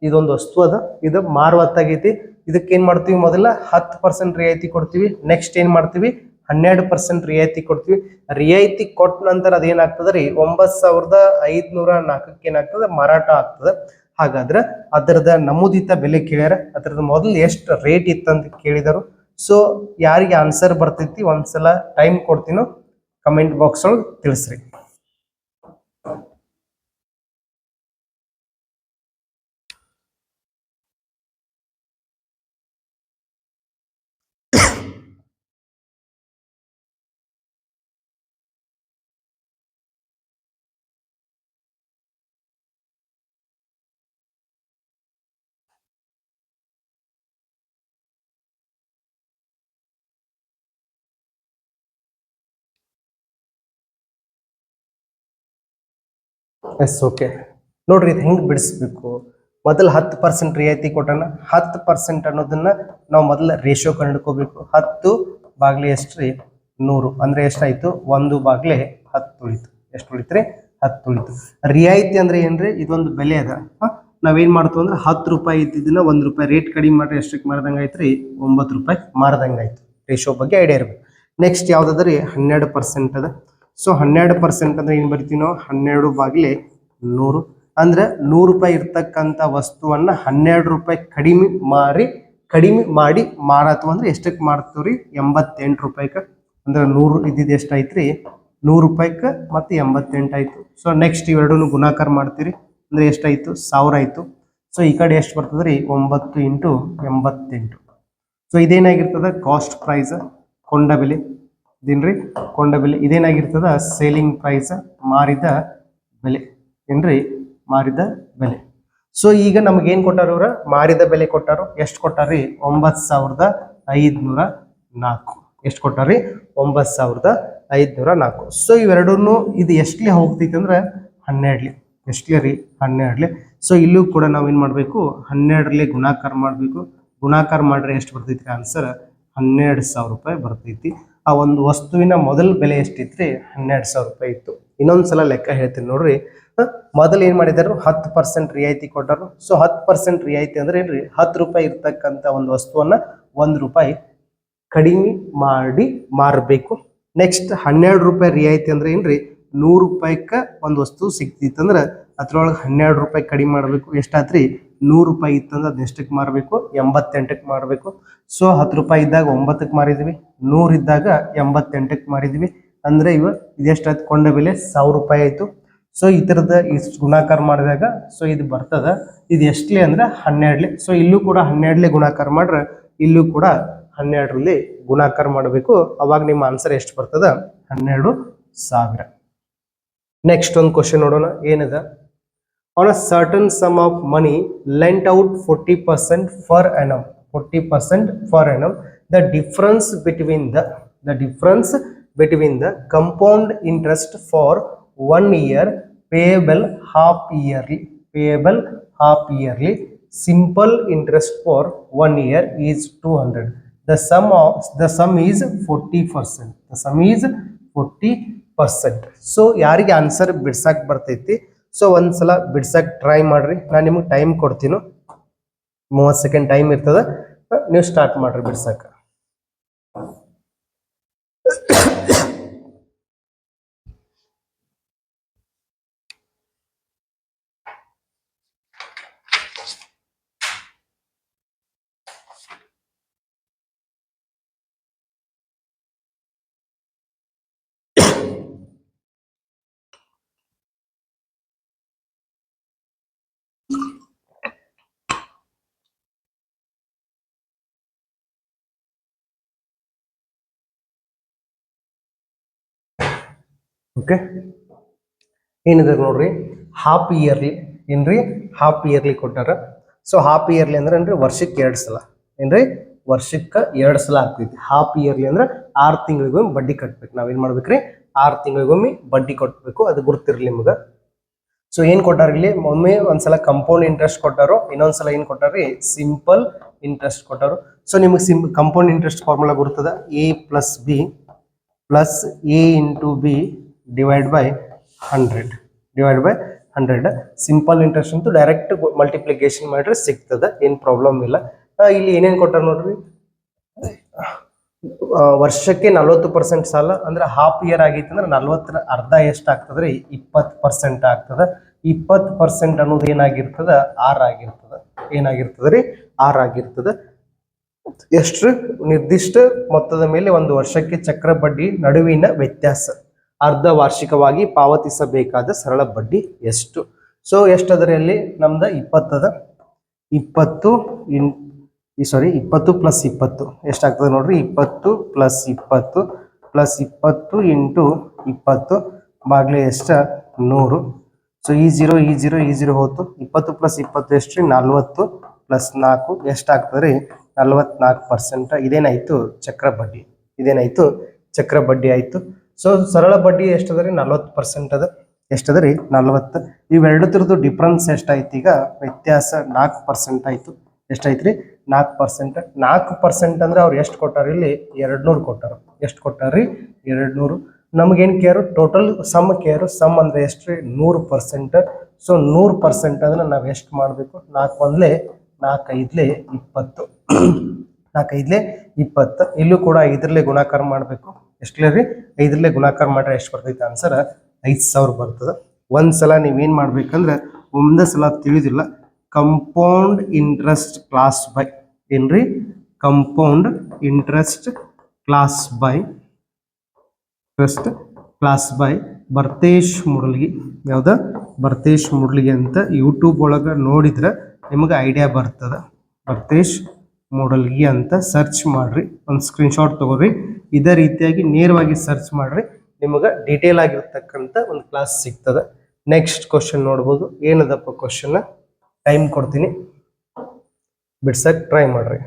ಇದೊಂದು ವಸ್ತು ಅದ, ಇದು ಮಾರುವತ್ತಾಗೈತಿ. ಇದಕ್ಕೆ ಏನ್ ಮಾಡ್ತೀವಿ, ಮೊದಲ 10% ರಿಯಾಯಿತಿ ಕೊಡ್ತೀವಿ. ನೆಕ್ಸ್ಟ್ ಏನ್ ಮಾಡ್ತೀವಿ 12% ರಿಯಾಯಿತಿ ಕೊಡ್ತೀವಿ. ರಿಯಾಯಿತಿ ಕೊಟ್ಟ ನಂತರ ಅದೇನಾಗ್ತದೆ ರೀ 9,504ಕ್ಕೆ ಏನಾಗ್ತದೆ ಮಾರಾಟ ಆಗ್ತದೆ. ಹಾಗಾದ್ರೆ ಅದರದ ನಮೂದಿತ ಬೆಲೆ ಕೇಳ್ಯಾರ. ಅದರದ ಮೊದಲು ಎಷ್ಟು ರೇಟ್ ಇತ್ತಂತ ಕೇಳಿದರು. ಸೊ ಯಾರಿಗೆ ಆನ್ಸರ್ ಬರ್ತೈತಿ ಒಂದ್ಸಲ ಟೈಮ್ ಕೊಡ್ತೀನೋ ಕಮೆಂಟ್ ಬಾಕ್ಸ್ ಒಳಗೆ ತಿಳಿಸ್ರಿ. Yes okay. ನೋಡ್ರಿ ಇದು ಹೆಂಗೆ ಬಿಡಿಸ್ಬೇಕು, ಮೊದಲು 10% ರಿಯಾಯಿತಿ ಕೊಟ್ಟನ. 10% ಅನ್ನೋದನ್ನ ನಾವು ಮೊದಲು ರೇಷಿಯೋ ಕಂಡುಕೋಬೇಕು. 10 ಬಾಗ್ಲೆ ಎಷ್ಟು ರೀ 100 ಅಂದ್ರೆ ಎಷ್ಟಾಯ್ತು 1/10 ಉಳಿತು. ಎಷ್ಟು ಉಳಿತ್ರಿ 10 ಉಳಿತು. ರಿಯಾಯಿತಿ ಅಂದ್ರೆ ಏನ್ರಿ, ಇದೊಂದು ಬೆಲೆ ಅದ. ನಾವೇನ್ ಮಾಡ್ತೀವಿ ಅಂದ್ರೆ 10 ರೂಪಾಯಿ ಇದ್ದಿದ್ದನ್ನ 1 ರೂಪಾಯಿ ರೇಟ್ ಕಡಿಮೆ ಮಾಡ್ರಿ ಎಷ್ಟಕ್ಕೆ ಮಾರ್ದಂಗೆ ಆಯ್ತು 9 ರೂಪಾಯಿ ಮಾರ್ದಂಗೆ ಆಯ್ತು. ರೇಷಿಯೋ ಬಗ್ಗೆ ಐಡಿಯಾ ಇರಬೇಕು. ನೆಕ್ಸ್ಟ್ ಯಾವ್ದಾದ್ರಿ 12% ಅದ. ಸೊ 12% ಅಂದ್ರೆ ಏನ್ ಬರ್ತೀವಿ ನಾವು 12/100 ಅಂದ್ರೆ 100 ರೂಪಾಯಿ ಇರ್ತಕ್ಕಂಥ ವಸ್ತುವನ್ನ 12 ರೂಪಾಯಿ ಕಡಿಮೆ ಮಾಡಿ ಮಾರಾತು ಅಂದ್ರೆ ಎಷ್ಟಕ್ಕೆ ಮಾರ್ತೀವ್ರಿ 88 ರೂಪಾಯಿಗೆ. ಅಂದ್ರೆ 100 ಇದ್ದಿದ್ದು ಎಷ್ಟಾಯ್ತ್ರಿ 100 ರೂಪಾಯಿಗೆ ಮತ್ತೆ 88 ಆಯ್ತು. ಸೊ ನೆಕ್ಸ್ಟ್ ಇವೆರಡನ್ನು ಗುಣಾಕಾರ ಮಾಡ್ತೀರಿ ಅಂದ್ರೆ ಎಷ್ಟಾಯ್ತು 1000 ಆಯ್ತು. ಸೊ ಈ ಕಡೆ ಎಷ್ಟು ಬರ್ತದ್ರಿ 9 × 88. ಸೊ ಇದೇನಾಗಿರ್ತದ ಕಾಸ್ಟ್ ಪ್ರೈಸ್ ಕೊಂಡ ಬೆಲೆ ಇದೇನ್ರಿ ಕೊಂಡ ಬೆಲೆ. ಇದೇನಾಗಿರ್ತದ ಸೇಲಿಂಗ್ ಪ್ರೈಸ್ ಮಾರಿದ ಬೆಲೆ ಏನ್ರಿ ಮಾರಿದ ಬೆಲೆ. ಸೊ ಈಗ ನಮಗೇನ್ ಕೊಟ್ಟಾರ ಇವ್ರ ಮಾರಿದ ಬೆಲೆ ಕೊಟ್ಟಾರು. ಎಷ್ಟು ಕೊಟ್ಟಾರಿ 9504. ಎಷ್ಟು ಕೊಟ್ಟಾರಿ 9504. ಸೊ ಇವೆರಡನ್ನು ಇದು ಎಷ್ಟಲಿ ಹೋಗ್ತೈತಿ ಅಂದ್ರೆ 12ಲಿ. ಎಷ್ಟಲಿ ರೀ 12ಲಿ. ಸೊ ಇಲ್ಲೂ ಕೂಡ ನಾವೇನ್ ಮಾಡ್ಬೇಕು 12ರಲ್ಲಿ ಗುಣಾಕಾರ ಮಾಡ್ಬೇಕು. ಗುಣಾಕಾರ ಮಾಡ್ರೆ ಎಷ್ಟು ಬರ್ತೈತಿ ಆನ್ಸರ್ 12,000 ರೂಪಾಯಿ ಬರ್ತೈತಿ. ಆ ಒಂದು ವಸ್ತುವಿನ ಮೊದಲ ಬೆಲೆ ಎಷ್ಟಿತ್ರಿ 12,000 ರೂಪಾಯಿ ಇತ್ತು. ಇನ್ನೊಂದ್ಸಲ ಲೆಕ್ಕ ಹೇಳ್ತೀನಿ ನೋಡ್ರಿ. ಮೊದಲು ಏನ್ ಮಾಡಿದಾರು 10% ರಿಯಾಯಿತಿ ಕೊಟ್ಟರು. ಸೊ 10% ರಿಯಾಯಿತಿ ಅಂದ್ರೆ ಏನ್ರಿ 10 ರೂಪಾಯಿ ಇರ್ತಕ್ಕಂಥ ಒಂದು ವಸ್ತುವನ್ನ 1 ರೂಪಾಯಿ ಕಡಿಮೆ ಮಾಡಿ ಮಾರಬೇಕು. ನೆಕ್ಸ್ಟ್ 12 ರೂಪಾಯಿ ರಿಯಾಯಿತಿ ಅಂದ್ರೆ ಏನ್ರಿ 100 ರೂಪಾಯಿಗೆ ಒಂದು ವಸ್ತು ಸಿಕ್ತಿತ್ತಂದ್ರೆ ಅದ್ರೊಳಗೆ 12 ರೂಪಾಯಿ ಕಡಿಮೆ ಮಾಡಬೇಕು. ಎಷ್ಟಾತ್ರಿ 100 ರೂಪಾಯಿ ಇತ್ತಂದ್ರೆ ಅದನ್ನ ಎಷ್ಟಕ್ಕೆ ಮಾರಬೇಕು 88ಕ್ಕೆ ಮಾರಬೇಕು. ಸೊ 10 ರೂಪಾಯಿ ಇದ್ದಾಗ 9ಕ್ಕೆ ಮಾರಿದ್ವಿ, 100 ಇದ್ದಾಗ 88ಕ್ಕೆ ಮಾರಿದ್ವಿ. ಅಂದ್ರೆ ಇದೆಷ್ಟಾಯ್ತು ಕೊಂಡ ಬೆಲೆ 1000 ರೂಪಾಯಿ ಆಯ್ತು. ಸೊ ಈ ತರದ ಇಷ್ಟು ಗುಣಾಕಾರ ಮಾಡಿದಾಗ ಸೊ ಇದು ಬರ್ತದ. ಇದು ಎಷ್ಟಲಿ ಅಂದ್ರೆ 12ಲಿ. ಸೊ ಇಲ್ಲೂ ಕೂಡ 12ಲಿ ಗುಣಾಕಾರ ಮಾಡ್ರೆ ಇಲ್ಲೂ ಕೂಡ 12ರಲ್ಲಿ ಗುಣಾಕಾರ ಮಾಡಬೇಕು. ಅವಾಗ ನಿಮ್ಮ ಆನ್ಸರ್ ಎಷ್ಟು ಬರ್ತದ 12,000. ನೆಕ್ಸ್ಟ್ ಒಂದು ಕ್ವಶನ್ ನೋಡೋಣ ಏನದ. On a certain some of money lent out 40% per annum. 40% per annum. The difference between the compound interest for 1 year payable half yearly, simple interest for 1 year is 200. The sum is 40%. The sum is 40%. So ಯಾರಿಗೆ ಆನ್ಸರ್ ಬಿಡ್ಸಕ್ ಬರ್ತೈತಿ ಸೊ ಒಂದ್ಸಲ ಬಿಡ್ಸಕ್ ಟ್ರೈ ಮಾಡ್ರಿ. ನಾನು ನಿಮಗೆ ಟೈಮ್ ಕೊಡ್ತೀನಿ, 30 ಸೆಕೆಂಡ್ ಟೈಮ್ ಇರ್ತದ. ನೀವು ಸ್ಟಾರ್ಟ್ ಮಾಡ್ರಿ ಬಿಡ್ಸಕ್. ಓಕೆ, ಏನಿದೆ ನೋಡ್ರಿ ಹಾಫ್ ಇಯರ್ಲಿ. ಏನ್ರಿ ಹಾಫ್ ಇಯರ್ಲಿ ಕೊಟ್ಟಾರ. ಸೊ ಹಾಫ್ ಇಯರ್ಲಿ ಅಂದ್ರೆ ಏನ್ರಿ ವರ್ಷಕ್ಕೆ 2 ಸಲ. ಏನ್ರಿ ವರ್ಷಕ್ಕೆ 2 ಸಲ ಆಗ್ತೈತಿ. ಹಾಫ್ ಇಯರ್ಲಿ ಅಂದ್ರೆ 6 ತಿಂಗಳಿಗೊಮ್ಮೆ ಬಡ್ಡಿ ಕಟ್ಬೇಕು. ನಾವೇನ್ ಮಾಡ್ಬೇಕ್ರಿ 6 ತಿಂಗಳಿಗೊಮ್ಮೆ ಬಡ್ಡಿ ಕಟ್ಟಬೇಕು. ಅದು ಗುರ್ತಿರ್ಲಿ ನಿಮ್ಗ. ಸೊ ಏನ್ ಕೊಟ್ಟಾರ ಇಲ್ಲಿ ಒಮ್ಮೆ ಒಂದ್ಸಲ ಕಂಪೌಂಡ್ ಇಂಟ್ರೆಸ್ಟ್ ಕೊಟ್ಟಾರು, ಇನ್ನೊಂದ್ಸಲ ಏನ್ ಕೊಟ್ಟಾರಿ ಸಿಂಪಲ್ ಇಂಟ್ರೆಸ್ಟ್ ಕೊಟ್ಟಾರು. ಸೊ ನಿಮಗೆ ಕಂಪೌಂಡ್ ಇಂಟ್ರೆಸ್ಟ್ ಫಾರ್ಮುಲಾ ಗುರ್ತದ A + B + A × B divide by 100. Simple interest ಅಂತೂ ಡೈರೆಕ್ಟ್ ಮಲ್ಟಿಪ್ಲಿಕೇಶನ್ ಮಾಡಿದ್ರೆ ಸಿಗ್ತದ, ಏನ್ ಪ್ರಾಬ್ಲಮ್ ಇಲ್ಲ. ಇಲ್ಲಿ ಏನೇನ್ ಕೊಟ್ಟಾರ ನೋಡ್ರಿ, ವರ್ಷಕ್ಕೆ 40% ಸಾಲ ಅಂದ್ರೆ ಹಾಫ್ ಇಯರ್ ಆಗೈತಿ ಅಂದ್ರೆ 40ರ ಅರ್ಧ ಎಷ್ಟು ಆಗ್ತದ್ರಿ 20% ಆಗ್ತದ. 20% ಅನ್ನೋದು ಏನಾಗಿರ್ತದ 6 ಆಗಿರ್ತದ. ಏನಾಗಿರ್ತದ್ರಿ 6 ಆಗಿರ್ತದ. ಎಷ್ಟು ನಿರ್ದಿಷ್ಟ ಮೊತ್ತದ ಮೇಲೆ ಒಂದು ವರ್ಷಕ್ಕೆ ಚಕ್ರ ಬಡ್ಡಿ ನಡುವಿನ ವ್ಯತ್ಯಾಸ, ಅರ್ಧ ವಾರ್ಷಿಕವಾಗಿ ಪಾವತಿಸಬೇಕಾದ ಸರಳ ಬಡ್ಡಿ ಎಷ್ಟು. ಸೊ ಎಷ್ಟದ್ರಿ ಅಲ್ಲಿ ನಮ್ದ 20 ಅದ. 20 + 20 ಎಷ್ಟಾಗ್ತದೆ ನೋಡ್ರಿ 20 + 20 + 20 × 20 ಬಾಗ್ಲೆ ಎಷ್ಟ 100. ಸೊ ಈ 0 ಹೋತು. 20 + 20 ಎಷ್ಟ್ರಿ 40 + 4 ಎಷ್ಟಾಗ್ತದ್ರಿ 44%. ಇದೇನಾಯ್ತು ಚಕ್ರ ಬಡ್ಡಿ. ಇದೇನಾಯ್ತು ಚಕ್ರ ಬಡ್ಡಿ ಆಯ್ತು. ಸೊ ಸರಳ ಬಡ್ಡಿ ಎಷ್ಟದ ರೀ 40% ಅದ. ಎಷ್ಟದ ರೀ 40. ಇವೆರಡರದ್ದು ಡಿಫ್ರೆನ್ಸ್ ಎಷ್ಟಾಯ್ತು ಈಗ ವ್ಯತ್ಯಾಸ 4% ಆಯ್ತು. ಎಷ್ಟಾಯ್ತು ರೀ 4%. 4% ಅಂದ್ರೆ ಅವ್ರು ಎಷ್ಟು ಕೊಟ್ಟಾರ ಇಲ್ಲಿ 200 ಕೊಟ್ಟಾರ. ಎಷ್ಟು ಕೊಟ್ಟಾರ್ರಿ 200. ನಮಗೇನು ಕೇರು ಟೋಟಲ್ ಸಮ್ ಕೇರು. ಸಮ್ ಅಂದ್ರೆ ಎಷ್ಟು ರೀ 100%. ಸೊ 100% ಅಂದ್ರೆ ನಾವು ಎಷ್ಟು ಮಾಡಬೇಕು 4 1 4 5 20. 4 5 20. ಇಲ್ಲೂ ಕೂಡ 5 ಗುಣಾಕಾರ ಮಾಡಬೇಕು. ಎಷ್ಟಲೇ ರೀ 5 ಗುಣಾಕಾರ ಮಾಡ್ರೆ ಎಷ್ಟು ಬರ್ತೈತೆ ಆನ್ಸರ್ 5000 ಬರ್ತದೆ. ಒಂದ್ಸಲ ನೀವೇನು ಮಾಡ್ಬೇಕಂದ್ರೆ ಒಂದೇ ಸಲ ತಿಳಿದಿಲ್ಲ ಕಂಪೌಂಡ್ ಇಂಟ್ರೆಸ್ಟ್ ಕ್ಲಾಸ್ ಬೈ ಏನ್ರಿ compound interest class by Bharthesh ಮುರಳ್ಗಿ. ಯಾವ್ದ ಭರ್ತೇಶ್ ಮುರಳ್ಗಿ ಅಂತ ಯೂಟ್ಯೂಬ್ ಒಳಗೆ ನೋಡಿದ್ರೆ ನಿಮಗೆ ಐಡಿಯಾ ಬರ್ತದೆ. ಭರ್ತೇಶ್ ಮುರಳ್ಗಿ ಅಂತ ಸರ್ಚ್ ಮಾಡ್ರಿ, ಒಂದು ಸ್ಕ್ರೀನ್ಶಾಟ್ ತಗೋರಿ. ಇದೇ ರೀತಿಯಾಗಿ ನೇರವಾಗಿ ಸರ್ಚ್ ಮಾಡ್ರಿ, ನಿಮಗೆ ಡೀಟೇಲ್ ಆಗಿರ್ತಕ್ಕಂಥ ಒಂದು ಕ್ಲಾಸ್ ಸಿಗ್ತದೆ. ನೆಕ್ಸ್ಟ್ ಕ್ವಶನ್ ನೋಡ್ಬೋದು. ಏನದಪ್ಪ ಕ್ವಶನ್, ಟೈಮ್ ಕೊಡ್ತೀನಿ ಬಿಡ್ಸಕ್ ಟ್ರೈ ಮಾಡ್ರಿ.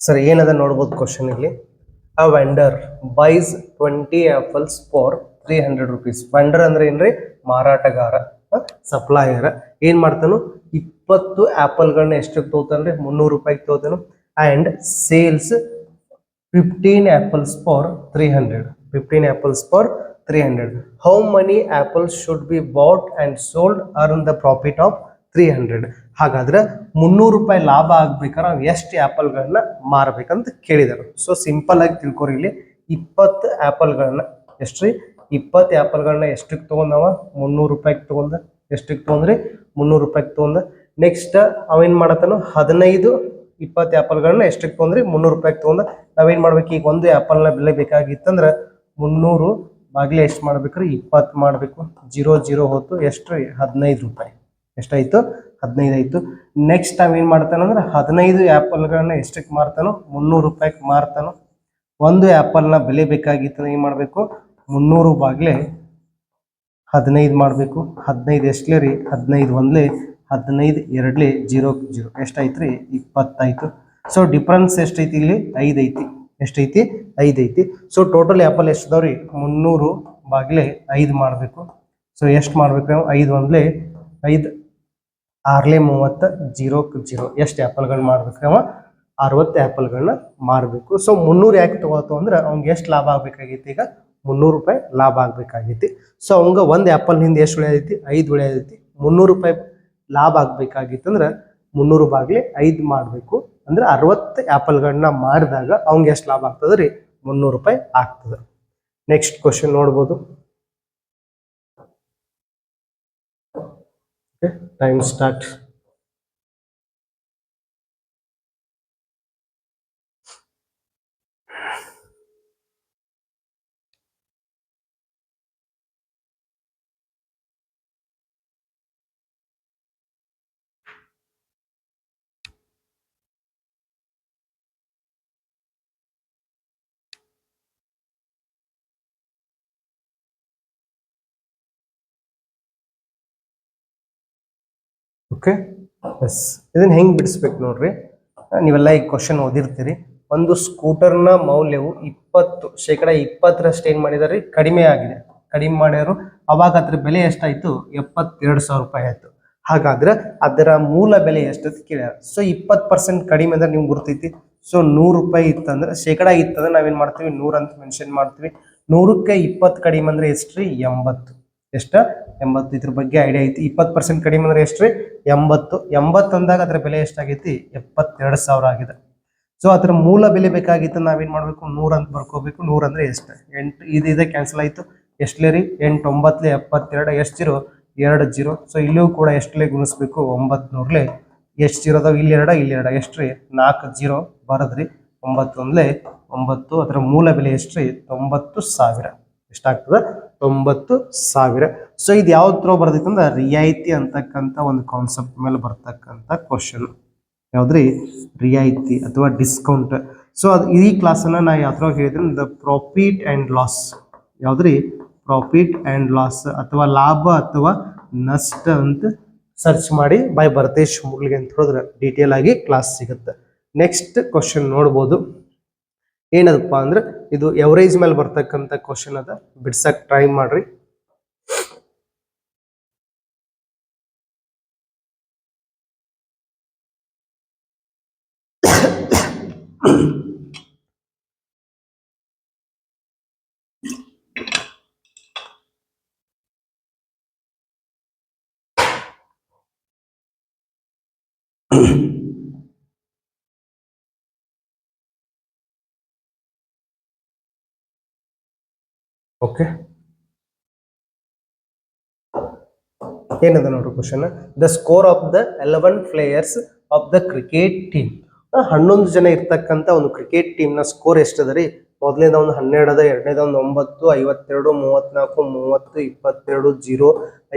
ಸರ್ ಏನದ ನೋಡ್ಬೋದು ಕ್ವಶನ್ ಇಲ್ಲಿ. A vendor buys 20 apples for 300 rupees. Vendor ಅಂದ್ರೆ ಏನ್ರಿ ಮಾರಾಟಗಾರ, ಸಪ್ಲೈಯರ್. ಏನ್ ಮಾಡ್ತಾನು 20 ಆಪಲ್ಗಳನ್ನ ಎಷ್ಟಕ್ಕೆ ತಗೋತಾನ್ರಿ 300 ರೂಪಾಯಿಗೆ ತಗೋತಾನು. And sells 15 apples for 300. 15 apples for 300. How many apples should be bought and sold earn the profit of 300. ಹಾಗಾದ್ರೆ 300 ರೂಪಾಯಿ ಲಾಭ ಆಗ್ಬೇಕಾದ್ರೆ ನಾವು ಎಷ್ಟು ಆ್ಯಪಲ್ಗಳನ್ನ ಮಾರಬೇಕಂತ ಕೇಳಿದರು. ಸೊ ಸಿಂಪಲ್ ಆಗಿ ತಿಳ್ಕೊರಿ. ಇಲ್ಲಿ 20 ಆ್ಯಪಲ್ಗಳನ್ನ ಎಷ್ಟ್ರಿ 20 ಆ್ಯಪಲ್ಗಳನ್ನ ಎಷ್ಟಕ್ಕೆ ತೊಗೊಂಡವ 300 ರೂಪಾಯಿಗೆ ತೊಗೊಂಡ. ಎಷ್ಟಕ್ಕೆ ತೊಗೊಂಡ್ರಿ 300 ರೂಪಾಯಿಗೆ ತೊಗೊಂಡ. ನೆಕ್ಸ್ಟ್ ಅವೇನ್ ಮಾಡತ್ತಾನು 20 ಆ್ಯಪಲ್ಗಳನ್ನ ಎಷ್ಟಕ್ಕೆ ತೊಗೊಂಡ್ರಿ 300 ರೂಪಾಯಿಗೆ ತೊಗೊಂಡ. ನಾವೇನ್ ಮಾಡ್ಬೇಕು, ಈಗ ಒಂದು ಆ್ಯಪಲ್ನ ಬೆಲೆ ಬೇಕಾಗಿತ್ತಂದ್ರೆ 300 ಬಾಗ್ಲೆ ಎಷ್ಟು ಮಾಡ್ಬೇಕ್ರಿ 20 ಮಾಡಬೇಕು. 0 ಹೋತು ಎಷ್ಟ್ರಿ 15 ರೂಪಾಯಿ. ಎಷ್ಟಾಯ್ತು 15 ಆಯ್ತು. ನೆಕ್ಸ್ಟ್ ನಾವೇನ್ ಮಾಡ್ತಾನಂದ್ರೆ 15 ಆ್ಯಪಲ್ಗಳನ್ನ ಎಷ್ಟಕ್ಕೆ ಮಾರ್ತಾನೋ 300 ರೂಪಾಯಿಗೆ ಮಾರ್ತಾನೋ. ಒಂದು ಆ್ಯಪಲ್ನ ಬೆಲೆ ಬೇಕಾಗಿತ್ತು ಏನ್ ಮಾಡಬೇಕು 300 ಬಾಗ್ಲೆ 15 ಮಾಡಬೇಕು. 15 ಎಷ್ಟಲೇ ರೀ 15 1 15 2 0 ಎಷ್ಟಾಯ್ತು ರೀ 20 ಆಯ್ತು. ಸೊ ಡಿಫ್ರೆನ್ಸ್ ಎಷ್ಟೈತಿ ಇಲ್ಲಿ 5 ಐತಿ. ಎಷ್ಟೈತಿ 5 ಐತಿ. ಸೊ ಟೋಟಲ್ ಆ್ಯಪಲ್ ಎಷ್ಟು ಅದಾವ್ರಿ 300 ಬಾಗ್ಲೆ 5 ಮಾಡಬೇಕು. ಸೊ ಎಷ್ಟು ಮಾಡ್ಬೇಕು ನಾವು 5 1 5 6 30 0 ಎಷ್ಟು ಆ್ಯಪಲ್ಗಳನ್ನ ಮಾಡ್ಬೇಕು ನಾವು 60 ಆ್ಯಪಲ್ಗಳನ್ನ ಮಾರಬೇಕು. ಸೊ 300 ಯಾಕೆ ತಗೋತು ಅಂದ್ರೆ ಅವ್ನಿಗೆ ಎಷ್ಟು ಲಾಭ ಆಗ್ಬೇಕಾಗೈತಿ, ಈಗ 300 ರೂಪಾಯಿ ಲಾಭ ಆಗ್ಬೇಕಾಗೈತಿ. ಸೊ ಅವಂಗ ಒಂದು ಆ್ಯಪಲ್ ನಿಂದ ಎಷ್ಟು ಉಳಿಯೈತಿ 5 ಉಳಿಯೈತಿ. 300 ರೂಪಾಯಿ ಲಾಭ ಆಗ್ಬೇಕಾಗಿತ್ತು ಅಂದ್ರೆ 300 ಬಾಗ್ಲೆ 5 ಮಾಡಬೇಕು. ಅಂದ್ರೆ 60 ಆ್ಯಪಲ್ಗಳನ್ನ ಮಾಡಿದಾಗ ಅವ್ನಿಗೆ ಎಷ್ಟು ಲಾಭ ಆಗ್ತದೆ ರೀ 300 ರೂಪಾಯಿ ಆಗ್ತದೆ. ನೆಕ್ಸ್ಟ್ ಕ್ವಶನ್ ನೋಡ್ಬೋದು. Time start. Okay, yes. ಇದನ್ನ ಹೆಂಗೆ ಬಿಡಿಸ್ಬೇಕು ನೋಡ್ರಿ. ನೀವೆಲ್ಲ ಈ ಕ್ವಶನ್ ಓದಿರ್ತೀರಿ. ಒಂದು ಸ್ಕೂಟರ್ನ ಮೌಲ್ಯವು 20% ಏನು ಮಾಡಿದಾರೆ ಕಡಿಮೆ ಆಗಿದೆ. ಕಡಿಮೆ ಮಾಡ್ಯಾರು. ಅವಾಗ ಅದ್ರ ಬೆಲೆ ಎಷ್ಟಾಯ್ತು 72,000 ರೂಪಾಯಿ ಆಯ್ತು. ಹಾಗಾದ್ರೆ ಅದರ ಮೂಲ ಬೆಲೆ ಎಷ್ಟಂತ ಕೇಳ್ಯಾರ. ಸೊ 20% ಕಡಿಮೆ ಅಂದ್ರೆ ನಿಮ್ಗೆ ಗುರ್ತೈತಿ. ಸೊ 100 ರೂಪಾಯಿ ಇತ್ತಂದ್ರೆ ಶೇಕಡ ಇತ್ತಂದ್ರೆ ನಾವೇನ್ ಮಾಡ್ತೀವಿ 100 ಅಂತ ಮೆನ್ಷನ್ ಮಾಡ್ತೀವಿ. 100ಕ್ಕೆ 20 ಕಡಿಮೆ ಅಂದ್ರೆ ಎಷ್ಟ್ರಿ 80. ಎಷ್ಟ 80. ಇದ್ರ ಬಗ್ಗೆ ಐಡಿಯಾ ಐತಿ. 20% ಕಡಿಮೆ ಅಂದ್ರೆ ಎಷ್ಟ್ರಿ 80 ಅಂದಾಗ ಅದ್ರ ಬೆಲೆ ಎಷ್ಟಾಗೈತಿ 72,000 ಆಗಿದೆ. ಸೊ ಅದ್ರ ಮೂಲ ಬೆಲೆ ಬೇಕಾಗಿತ್ತು ನಾವೇನ್ ಮಾಡ್ಬೇಕು 100 ಅಂತ ಬರ್ಕೋಬೇಕು. 100 ಅಂದ್ರೆ ಎಷ್ಟು 8 ಇದೆ ಕ್ಯಾನ್ಸಲ್ ಆಯ್ತು. ಎಷ್ಟಲೇ ರೀ 8 9 72 ಎಷ್ಟು 0 2 0. ಸೊ ಇಲ್ಲಿಯೂ ಕೂಡ ಎಷ್ಟಲೇ ಗುಣಿಸ್ಬೇಕು 900 ಎಷ್ಟು 0 ಅದಾವ ಇಲ್ಲಿ 2 ಇಲ್ಲಿ 2 ಎಷ್ಟ್ರಿ 4 0 ಬರದ್ರಿ. 9 ಒಂದ್ಲೆ 9, ಅದರ ಮೂಲ ಬೆಲೆ ಎಷ್ಟ್ರಿ 90,000. ಎಷ್ಟಾಗ್ತದೆ 90,000. ಸೊ ಇದು ಯಾವ ತ್ರೋ ಬರ್ತೈತಂದ್ರೆ ರಿಯಾಯಿತಿ ಅಂತಕ್ಕಂಥ ಒಂದು ಕಾನ್ಸೆಪ್ಟ್ ಮೇಲೆ ಬರ್ತಕ್ಕಂಥ ಕ್ವಶನ್. ಯಾವ್ದ್ರಿ ರಿಯಾಯಿತಿ ಅಥವಾ ಡಿಸ್ಕೌಂಟ್. ಸೊ ಅದು ಈ ಕ್ಲಾಸನ್ನು ನಾ ಯಾವ ಥರ ಹೇಳಿದ್ರೆ ದ ಪ್ರಾಫಿಟ್ ಆ್ಯಂಡ್ ಲಾಸ್. ಯಾವ್ದ್ರಿ ಪ್ರಾಫಿಟ್ ಆ್ಯಂಡ್ ಲಾಸ್ ಅಥವಾ ಲಾಭ ಅಥವಾ ನಷ್ಟ ಅಂತ ಸರ್ಚ್ ಮಾಡಿ ಬೈ ಭರತೇಶ್ ಮುಡ್ಲಿಗೆ ಅಂತ ಹೇಳಿದ್ರೆ ಡೀಟೇಲ್ ಆಗಿ ಕ್ಲಾಸ್ ಸಿಗುತ್ತೆ. ನೆಕ್ಸ್ಟ್ ಕ್ವಶನ್ ನೋಡ್ಬೋದು. ಏನದಪ್ಪ ಅಂದ್ರೆ ಇದು ಎವರೇಜ್ ಮೇಲೆ ಬರ್ತಕ್ಕಂಥ ಕ್ವಶನ್ ಅದ, ಬಿಡ್ಸಕ್ ಟ್ರೈ ಮಾಡ್ರಿ. ಓಕೆ, ಏನದ ನೋಡ್ರಿ question. The score of the 11 players of the cricket team. 11 ಜನ ಇರ್ತಕ್ಕಂಥ ಒಂದು ಕ್ರಿಕೆಟ್ ಟೀಮ್ ನ ಸ್ಕೋರ್ ಎಷ್ಟದ ರೀ? ಮೊದಲನೇದ ಒಂದು 12 ಅದ, ಎರಡನೇದ ಒಂದು 9, 52, 34, 30, 22, 0,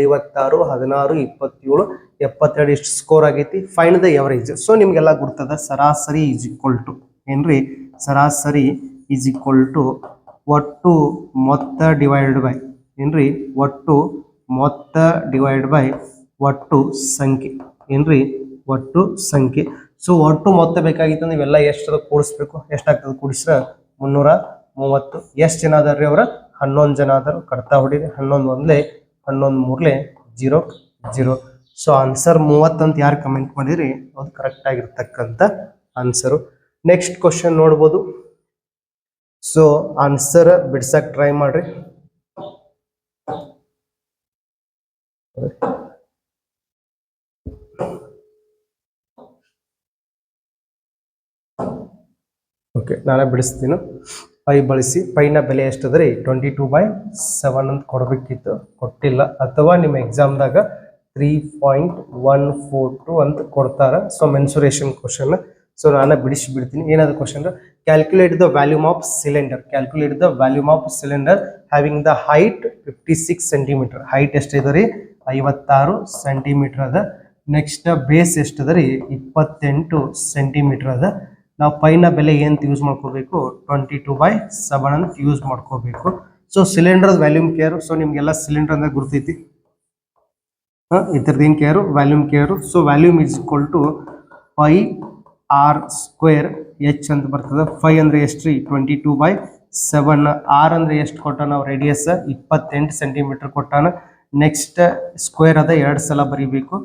56, 16, 27, 72 ಇಷ್ಟು ಸ್ಕೋರ್ ಆಗೈತಿ. Find the average. ಸೊ ನಿಮ್ಗೆಲ್ಲ ಗುರ್ತದ ಸರಾಸರಿ ಈಸ್ ಈಕ್ವಲ್ ಟು ಏನ್ರಿ? ಸರಾಸರಿ ಈಸ್ ಈಕ್ವಲ್ ಟು ಒಟ್ಟು ಮೊತ್ತ ಡಿವೈಡೆಡ್ ಬೈ ಏನ್ರಿ? ಒಟ್ಟು ಮೊತ್ತ ಡಿವೈಡ್ ಬೈ ಒಟ್ಟು ಸಂಖ್ಯೆ ಏನ್ರಿ? ಒಟ್ಟು ಸಂಖ್ಯೆ. ಸೊ ಒಟ್ಟು ಮೊತ್ತ ಬೇಕಾಗಿತ್ತು ಅಂದ್ರೆ ಇವೆಲ್ಲ ಎಷ್ಟು ಕೂಡಿಸ್ಬೇಕು? ಎಷ್ಟಾಗ್ತದೆ ಕೂಡಿಸ್ರ 330. ಎಷ್ಟು ಜನ ಅದಾರ್ರಿ ಅವ್ರ? 11 ಜನ ಅದಾರ. ಕಡ್ತಾ ಹೊಡಿರಿ. 11 ಒಂದ್ಲೆ 11 ಮೂರ್ಲೆ 0, 0. ಸೊ ಆನ್ಸರ್ 30 ಅಂತ ಯಾರು ಕಮೆಂಟ್ ಮಾಡಿರಿ ಅದು ಕರೆಕ್ಟ್ ಆಗಿರ್ತಕ್ಕಂಥ ಆನ್ಸರು. ನೆಕ್ಸ್ಟ್ ಕ್ವಶನ್ ನೋಡ್ಬೋದು. ಸೊ ಆನ್ಸರ್ ಬಿಡ್ಸಕ್ ಟ್ರೈ ಮಾಡ್ರಿ. ಓಕೆ, ನಾಳೆ ಬಿಡಿಸ್ತೀನಿ. ಪೈ ಬಳಸಿ. ಪೈನ ಬೆಲೆ ಎಷ್ಟದ್ರಿ? 22/7 ಅಂತ ಕೊಡ್ಬೇಕಿತ್ತು, ಕೊಟ್ಟಿಲ್ಲ. ಅಥವಾ ನಿಮ್ಮ ಎಕ್ಸಾಮ್ದಾಗ 3.142 ಅಂತ ಕೊಡ್ತಾರ. So mensuration question. ಸೊ ನಾನು ಬಿಡಿಸ್ಬಿಡ್ತೀನಿ. ಏನಾದ್ರು question? Calculate the volume of cylinder. Calculate the volume of cylinder having the height 56 centimetre. Height ಎಷ್ಟಿದೆ ರೀ? 56 ಸೆಂಟಿಮೀಟರ್ ಅದ. ನೆಕ್ಸ್ಟ್ ಬೇಸ್ ಎಷ್ಟದ ರೀ? 28 ಸೆಂಟಿಮೀಟರ್ ಅದ. ನಾವು ಪೈನ ಬೆಲೆ ಏನು ಯೂಸ್ ಮಾಡ್ಕೋಬೇಕು? 22/7 ಅಂತ ಯೂಸ್ ಮಾಡ್ಕೋಬೇಕು. ಸೊ ಸಿಲಿಂಡರ್ ವ್ಯಾಲ್ಯೂಮ್ ಕೇರು. ಸೊ ನಿಮ್ಗೆಲ್ಲ ಸಿಲಿಂಡರ್ ಅಂದ್ರೆ ಗುರ್ತೈತಿ. ಇದ್ರದ್ದು ಏನು ಕೇರು? ವ್ಯಾಲ್ಯೂಮ್ ಕೇರು. So volume is equal to pi r square h ಅಂತ ಬರ್ತದೆ. ಫೈ ಅಂದ್ರೆ ಎಷ್ಟು ರೀ? 22/7. ಆರ್ ಅಂದ್ರೆ ಎಷ್ಟು ಕೊಟ್ಟ ನಾವು? ರೇಡಿಯಸ್ 28 ಸೆಂಟಿಮೀಟರ್ ಕೊಟ್ಟಾನ. ನೆಕ್ಸ್ಟ್ ಸ್ಕ್ವೇರ್ ಅದ, 2 ಸಲ ಬರೀಬೇಕು.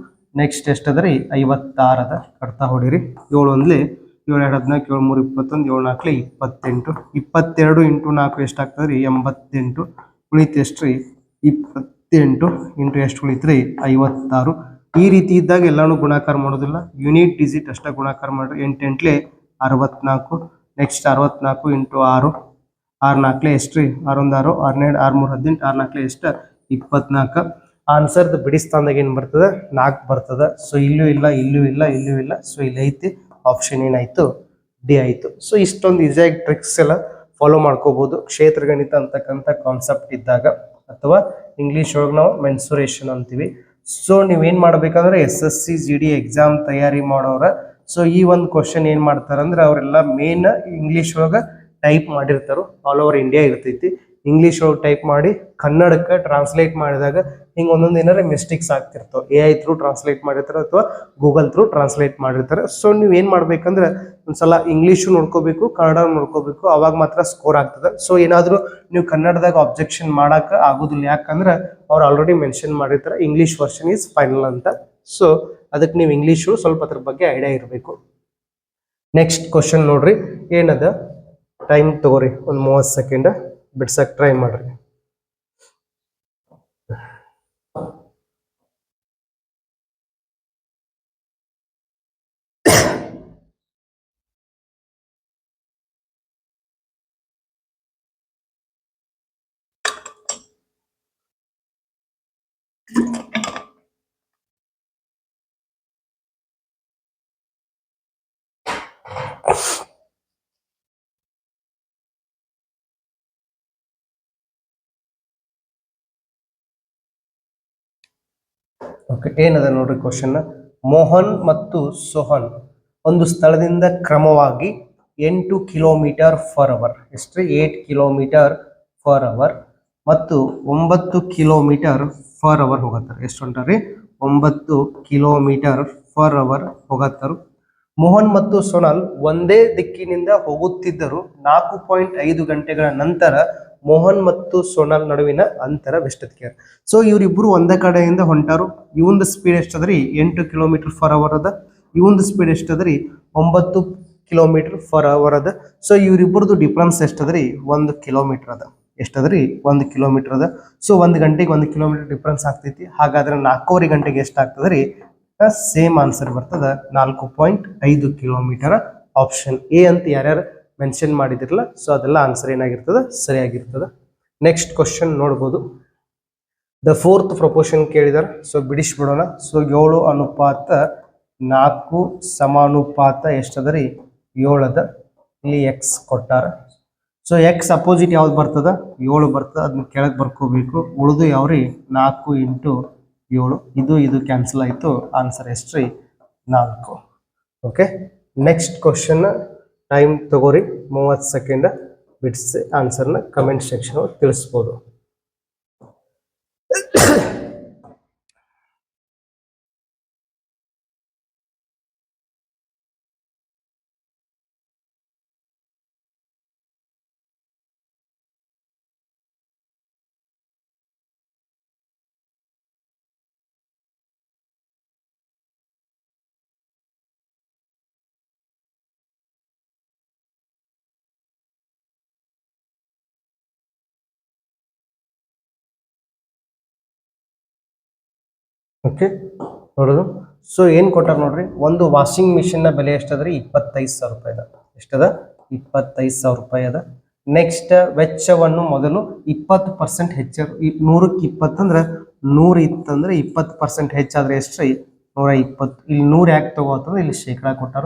ನೆಕ್ಸ್ಟ್ ಎಷ್ಟದ ರೀ? 56 ಅದ. ಕಡ್ತಾ ಹೊಡಿರಿ. 7 ಒಂದ್ಲಿ 7, 2, 14, 7, 3, 21, 7, 4, 28. 22 ಇಂಟು 4 ಎಷ್ಟಾಗ್ತದೆ ರೀ? 88. ಉಳಿತು ಎಷ್ಟು ರೀ? 28 ಇಂಟು ಎಷ್ಟು ಉಳಿತ್ರಿ? 56. ಈ ರೀತಿ ಇದ್ದಾಗ ಎಲ್ಲಾನು ಗುಣಾಕಾರ ಮಾಡೋದಿಲ್ಲ, ಯೂನಿಟ್ ಡಿಜಿಟ್ ಅಷ್ಟ ಗುಣಾಕಾರ ಮಾಡ್ರಿ. 8 8 64. Next 64 into 6. 6 4 ಎಷ್ಟು ರೀ? 6 1 6, 6 2 6 3 18, 6 4 ಎಷ್ಟು? 24. ಆನ್ಸರ್ದು ಬಿಡಿಸ್ತಾಂದಾಗ ಏನು ಬರ್ತದೆ? 4 ಬರ್ತದೆ. ಸೊ ಇಲ್ಲೂ ಇಲ್ಲ, ಇಲ್ಲೂ ಇಲ್ಲ, ಇಲ್ಲೂ ಇಲ್ಲ. ಸೊ ಇಲ್ಲಿ ಐತಿ. ಆಪ್ಷನ್ ಏನಾಯ್ತು? ಡಿ ಆಯ್ತು. ಸೊ ಇಷ್ಟೊಂದು ಈಸಿಯಾಗಿ ಟ್ರಿಕ್ಸ್ ಎಲ್ಲ ಫಾಲೋ ಮಾಡ್ಕೋಬಹುದು ಕ್ಷೇತ್ರ ಗಣಿತ ಅಂತಕ್ಕಂಥ ಕಾನ್ಸೆಪ್ಟ್ ಇದ್ದಾಗ, ಅಥವಾ ಇಂಗ್ಲಿಷ್ ಒಳಗೆ ನಾವು ಮೆನ್ಸುರೇಷನ್ ಅಂತೀವಿ. ಸೊ ನೀವೇನ್ ಮಾಡ್ಬೇಕಂದ್ರೆ SSC GD ಎಕ್ಸಾಮ್ ತಯಾರಿ ಮಾಡೋರ ಸೊ ಈ ಒಂದು ಕ್ವಶನ್ ಏನ್ ಮಾಡ್ತಾರಂದ್ರೆ ಅವರೆಲ್ಲ ಮೇನ್ ಇಂಗ್ಲಿಷ್ ಒಳಗೆ ಟೈಪ್ ಮಾಡಿರ್ತಾರೋ. ಆಲ್ ಓವರ್ ಇಂಡಿಯಾ ಇರ್ತೈತಿ. ಇಂಗ್ಲಿಷ್ ಒಳಗೆ ಟೈಪ್ ಮಾಡಿ ಕನ್ನಡಕ್ಕೆ ಟ್ರಾನ್ಸ್ಲೇಟ್ ಮಾಡಿದಾಗ ಹಿಂಗೆ ಒಂದೊಂದು ಏನಾರ ಮಿಸ್ಟೇಕ್ಸ್ ಆಗ್ತಿರ್ತಾವೆ. AI ಥ್ರೂ ಟ್ರಾನ್ಸ್ಲೇಟ್ ಮಾಡಿರ್ತಾರೆ ಅಥವಾ ಗೂಗಲ್ ಥ್ರೂ ಟ್ರಾನ್ಸ್ಲೇಟ್ ಮಾಡಿರ್ತಾರೆ. ಸೊ ನೀವು ಏನು ಮಾಡ್ಬೇಕಂದ್ರೆ ಒಂದ್ಸಲ ಇಂಗ್ಲೀಷು ನೋಡ್ಕೋಬೇಕು, ಕನ್ನಡ ನೋಡ್ಕೋಬೇಕು, ಅವಾಗ ಮಾತ್ರ ಸ್ಕೋರ್ ಆಗ್ತದೆ. ಸೊ ಏನಾದರೂ ನೀವು ಕನ್ನಡದಾಗ ಅಬ್ಜೆಕ್ಷನ್ ಮಾಡಕ್ಕೆ ಆಗೋದಿಲ್ಲ, ಯಾಕಂದ್ರೆ ಅವ್ರು ಆಲ್ರೆಡಿ ಮೆನ್ಷನ್ ಮಾಡಿರ್ತಾರೆ ಇಂಗ್ಲೀಷ್ ವರ್ಷನ್ ಈಸ್ ಫೈನಲ್ ಅಂತ. ಸೊ ಅದಕ್ಕೆ ನೀವು ಇಂಗ್ಲೀಷು ಸ್ವಲ್ಪ ಅದ್ರ ಬಗ್ಗೆ ಐಡಿಯಾ ಇರಬೇಕು. ನೆಕ್ಸ್ಟ್ ಕ್ವಶನ್ ನೋಡ್ರಿ. ಏನದ? ಟೈಮ್ ತಗೋರಿ ಒಂದು 30 ಸೆಕೆಂಡ್, ಬಿಡ್ಸಕ್ ಟ್ರೈ ಮಾಡ್ರಿ. ಓಕೆ, ಏನದ ನೋಡ್ರಿ ಕ್ವಶನ್. ಮೋಹನ್ ಮತ್ತು ಸೋಹನ್ ಒಂದು ಸ್ಥಳದಿಂದ ಕ್ರಮವಾಗಿ 8 ಕಿಲೋಮೀಟರ್ ಫರ್ ಅವರ್, ಎಷ್ಟ್ರಿ 8 ಕಿಲೋಮೀಟರ್ ಫರ್ ಅವರ್ ಮತ್ತು 9 ಕಿಲೋಮೀಟರ್ ಫರ್ ಅವರ್ ಹೋಗತ್ತಾರ. ಎಷ್ಟು ಹೊಂಟಾರಿ? 9 ಕಿಲೋಮೀಟರ್ ಫರ್ ಅವರ್ ಹೋಗತ್ತಾರು. ಮೋಹನ್ ಮತ್ತು ಸೋನಾಲ್ ಒಂದೇ ದಿಕ್ಕಿನಿಂದ ಹೋಗುತ್ತಿದ್ದರು. 4.5 ಗಂಟೆಗಳ ನಂತರ ಮೋಹನ್ ಮತ್ತು ಸೋನಾಲ್ ನಡುವಿನ ಅಂತರವೆಷ್ಟಕ್ಕೆ? ಸೊ ಇವರಿಬ್ರು ಒಂದೇ ಕಡೆಯಿಂದ ಹೊಂಟಾರು. ಇವಂದ ಸ್ಪೀಡ್ ಎಷ್ಟದ್ರಿ? 8 ಕಿಲೋಮೀಟರ್ ಫರ್ ಅವರ್ ಅದ. ಇವಂದ ಸ್ಪೀಡ್ ಎಷ್ಟದ್ರಿ? 9 ಕಿಲೋಮೀಟರ್ ಫರ್ ಅವರ್ ಅದ. ಸೊ ಇವರಿಬ್ಬರದು ಡಿಫ್ರೆನ್ಸ್ ಎಷ್ಟದ್ರಿ? 1 ಕಿಲೋಮೀಟರ್ ಅದ. ಎಷ್ಟದ್ರಿ? 1 ಕಿಲೋಮೀಟರ್ ಅದ. ಸೊ 1 ಗಂಟೆಗೆ 1 ಕಿಲೋಮೀಟರ್ ಡಿಫ್ರೆನ್ಸ್ ಆಗ್ತೈತಿ. ಹಾಗಾದ್ರೆ 4:15 ಗಂಟೆಗೆ ಎಷ್ಟಾಗ್ತದ್ರಿ? ಸೇಮ್ ಆನ್ಸರ್ ಬರ್ತದ 4.5 ಕಿಲೋಮೀಟರ್. ಆಪ್ಷನ್ ಎ ಅಂತ ಯಾರ್ಯಾರು ಮೆನ್ಷನ್ ಮಾಡಿದಿರಲ್ಲ, ಸೊ ಅದೆಲ್ಲ ಆನ್ಸರ್ ಏನಾಗಿರ್ತದ? ಸರಿಯಾಗಿರ್ತದ. ನೆಕ್ಸ್ಟ್ ಕ್ವಶನ್ ನೋಡ್ಬೋದು. ದ ಫೋರ್ತ್ ಪ್ರಪೋರ್ಷನ್ ಕೇಳಿದಾರೆ, ಸೊ ಬಿಡಿಸ್ಬಿಡೋಣ. ಸೊ 7:4 ಸಮಾನುಪಾತ ಎಷ್ಟದ ರೀ? 7 ಅದ. ಇಲ್ಲಿ ಎಕ್ಸ್ ಕೊಟ್ಟಾರ. ಸೊ ಎಕ್ಸ್ ಅಪೋಸಿಟ್ ಯಾವ್ದು ಬರ್ತದ? 7 ಬರ್ತದ. ಅದನ್ನ ಕೆಳಗೆ ಬರ್ಕೋಬೇಕು. ಉಳಿದು ಯಾವ್ರಿ? 4 ಇಂಟು 7. ಇದು ಕ್ಯಾನ್ಸಲ್ ಆಯಿತು. ಆನ್ಸರ್ ಎಷ್ಟ್ರಿ? 4. Okay, next question. ಟೈಮ್ ತಗೋರಿ 30 ಸೆಕೆಂಡ್. ಬಿಡಿಸಿ ಆನ್ಸರ್ನ ಕಮೆಂಟ್ ಸೆಕ್ಷನ್ ತಿಳಿಸ್ಬೋದು. ಓಕೆ, ನೋಡೋದು. ಸೊ ಏನು ಕೊಟ್ಟಾರ ನೋಡ್ರಿ. ಒಂದು ವಾಷಿಂಗ್ ಮಿಷಿನ್ನ ಬೆಲೆ ಎಷ್ಟದ್ರಿ? 25,000 ರೂಪಾಯಿ ಅದ. ಎಷ್ಟದ? 25,000 ರೂಪಾಯಿ ಅದ. ನೆಕ್ಸ್ಟ್ ವೆಚ್ಚವನ್ನು ಮೊದಲು 20% ಹೆಚ್ಚು. 100ಕ್ಕೆ 20 ಅಂದ್ರೆ 100 ಇತ್ತಂದ್ರೆ 20% ಹೆಚ್ಚಾದ್ರೆ ಎಷ್ಟ್ರಿ? 120. ಇಲ್ಲಿ 100 ಯಾಕೆ ತಗೋತಂದ್ರೆ ಇಲ್ಲಿ ಶೇಕಡಾ ಕೊಟ್ಟಾರ,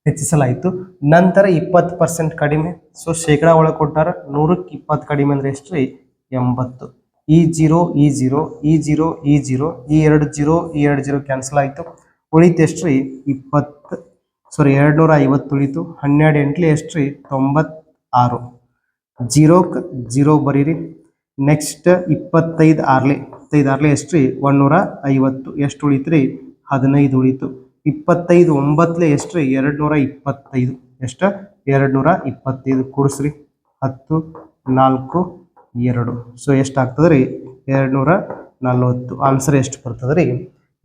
ಹೆಚ್ಚಿಸಲಾಯಿತು. ನಂತರ 20% ಕಡಿಮೆ. ಸೊ ಶೇಕಡಾ ಒಳಗೆ ಕೊಟ್ಟಾರ. 100ಕ್ಕೆ 20 ಕಡಿಮೆ ಅಂದ್ರೆ ಎಷ್ಟ್ರಿ? 80. ಈ 0 ಈ 0 ಈ 0 ಈ 0 ಈ 2 0 ಈ 2 0 ಕ್ಯಾನ್ಸಲ್ ಆಯಿತು. ಉಳಿತು ಎಷ್ಟ್ರಿ? 250 ಉಳಿತು. 12 ಎಂಟ್ಲಿ ಎಷ್ಟ್ರಿ? 96. 0ಕ್ಕೆ 0 ಬರೀರಿ. ನೆಕ್ಸ್ಟ್ 25 ಆರ್ಲೆ ಎಷ್ಟ್ರಿ? 150. ಎಷ್ಟು ಉಳಿತ್ರಿ? 15 ಉಳಿತು. 25 9ಲೆ ಎಷ್ಟ್ರಿ? 225. ಎಷ್ಟ? 225 ಕೂಡಿಸ್ರಿ. 10 4 2. ಸೊ ಎಷ್ಟಾಗ್ತದ್ರಿ? 240. ಆನ್ಸರ್ ಎಷ್ಟು ಬರ್ತದ್ರಿ?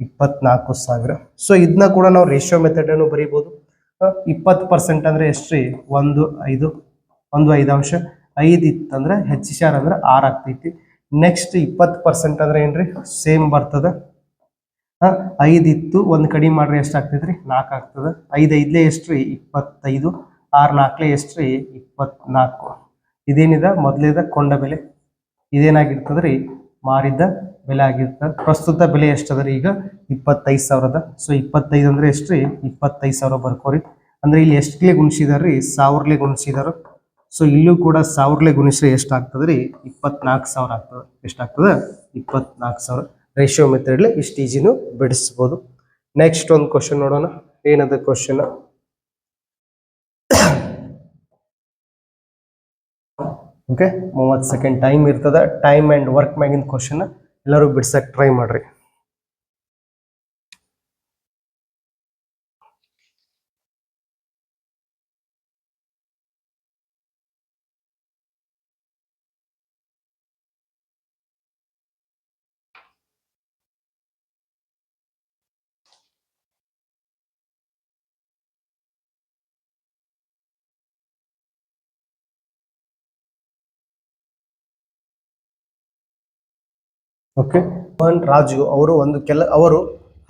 24,000. ಸೊ ಇದನ್ನ ಕೂಡ ನಾವು ರೇಷಿಯೋ ಮೆಥಡ್ ಅನ್ನು ಬರೀಬಹುದು. 20% ಅಂದ್ರೆ ಎಷ್ಟ್ರಿ? 1 5 5 ಇತ್ತಂದ್ರೆ ಹೆಚ್ಚಿಸ್ಯಾರ ಅಂದ್ರೆ 6 ಆಗ್ತೈತಿ. ನೆಕ್ಸ್ಟ್ 20% ಅಂದ್ರೆ ಏನ್ರಿ? ಸೇಮ್ ಬರ್ತದ. 5 ಇತ್ತು, 1 ಕಡಿಮೆ ಮಾಡ್ರಿ ಎಷ್ಟಾಗ್ತೈತ್ರಿ? 4 ಆಗ್ತದ. 5 5ಲೆ ಎಷ್ಟ್ರಿ? 25. 6 4ಲೆ ಎಷ್ಟ್ರಿ? 24. ಇದೇನಿದೆ? ಮೊದಲೇದ ಕೊಂಡ ಬೆಲೆ. ಇದೇನಾಗಿರ್ತದ್ರಿ? ಮಾರಿದ್ದ ಬೆಲೆ ಆಗಿರ್ತದೆ. ಪ್ರಸ್ತುತ ಬೆಲೆ ಎಷ್ಟದ್ರಿ? ಈಗ 25,000 ಅದ. ಸೊ 25 ಅಂದ್ರೆ ಎಷ್ಟ್ರಿ? 25,000 ಬರ್ಕೋರಿ. ಅಂದ್ರೆ ಇಲ್ಲಿ ಎಷ್ಟಲೆ ಗುಣಿಸಿದಾರ್ರಿ? 1000ಲೆ ಗುಣಿಸಿದಾರ. ಸೊ ಇಲ್ಲೂ ಕೂಡ 1000ಲೆ ಗುಣಿಸ್ರಿ ಎಷ್ಟಾಗ್ತದ್ರಿ? 24,000 ಆಗ್ತದೆ. ಎಷ್ಟಾಗ್ತದ? 24,000. ರೇಷಿಯೋ ಮೆಥಡ್ಲಿ ಇಷ್ಟು ಈಜಿನೂ ಬಿಡಿಸ್ಬೋದು. ನೆಕ್ಸ್ಟ್ ಒಂದು ಕ್ವಶನ್ ನೋಡೋಣ. ಏನದ ಕ್ವಶನ್? ಓಕೆ, 30 ಸೆಕೆಂಡ್ ಟೈಮ್ ಇರ್ತದ. ಟೈಮ್ ಆ್ಯಂಡ್ ವರ್ಕ್ ಮ್ಯಾಗಿನ ಕ್ವಶನ್ ಎಲ್ಲರೂ ಬಿಡ್ಸಕ್ಕೆ ಟ್ರೈ ಮಾಡ್ರಿ. ಓಕೆ, ಮೋಹನ್ ರಾಜು ಅವರು ಅವರು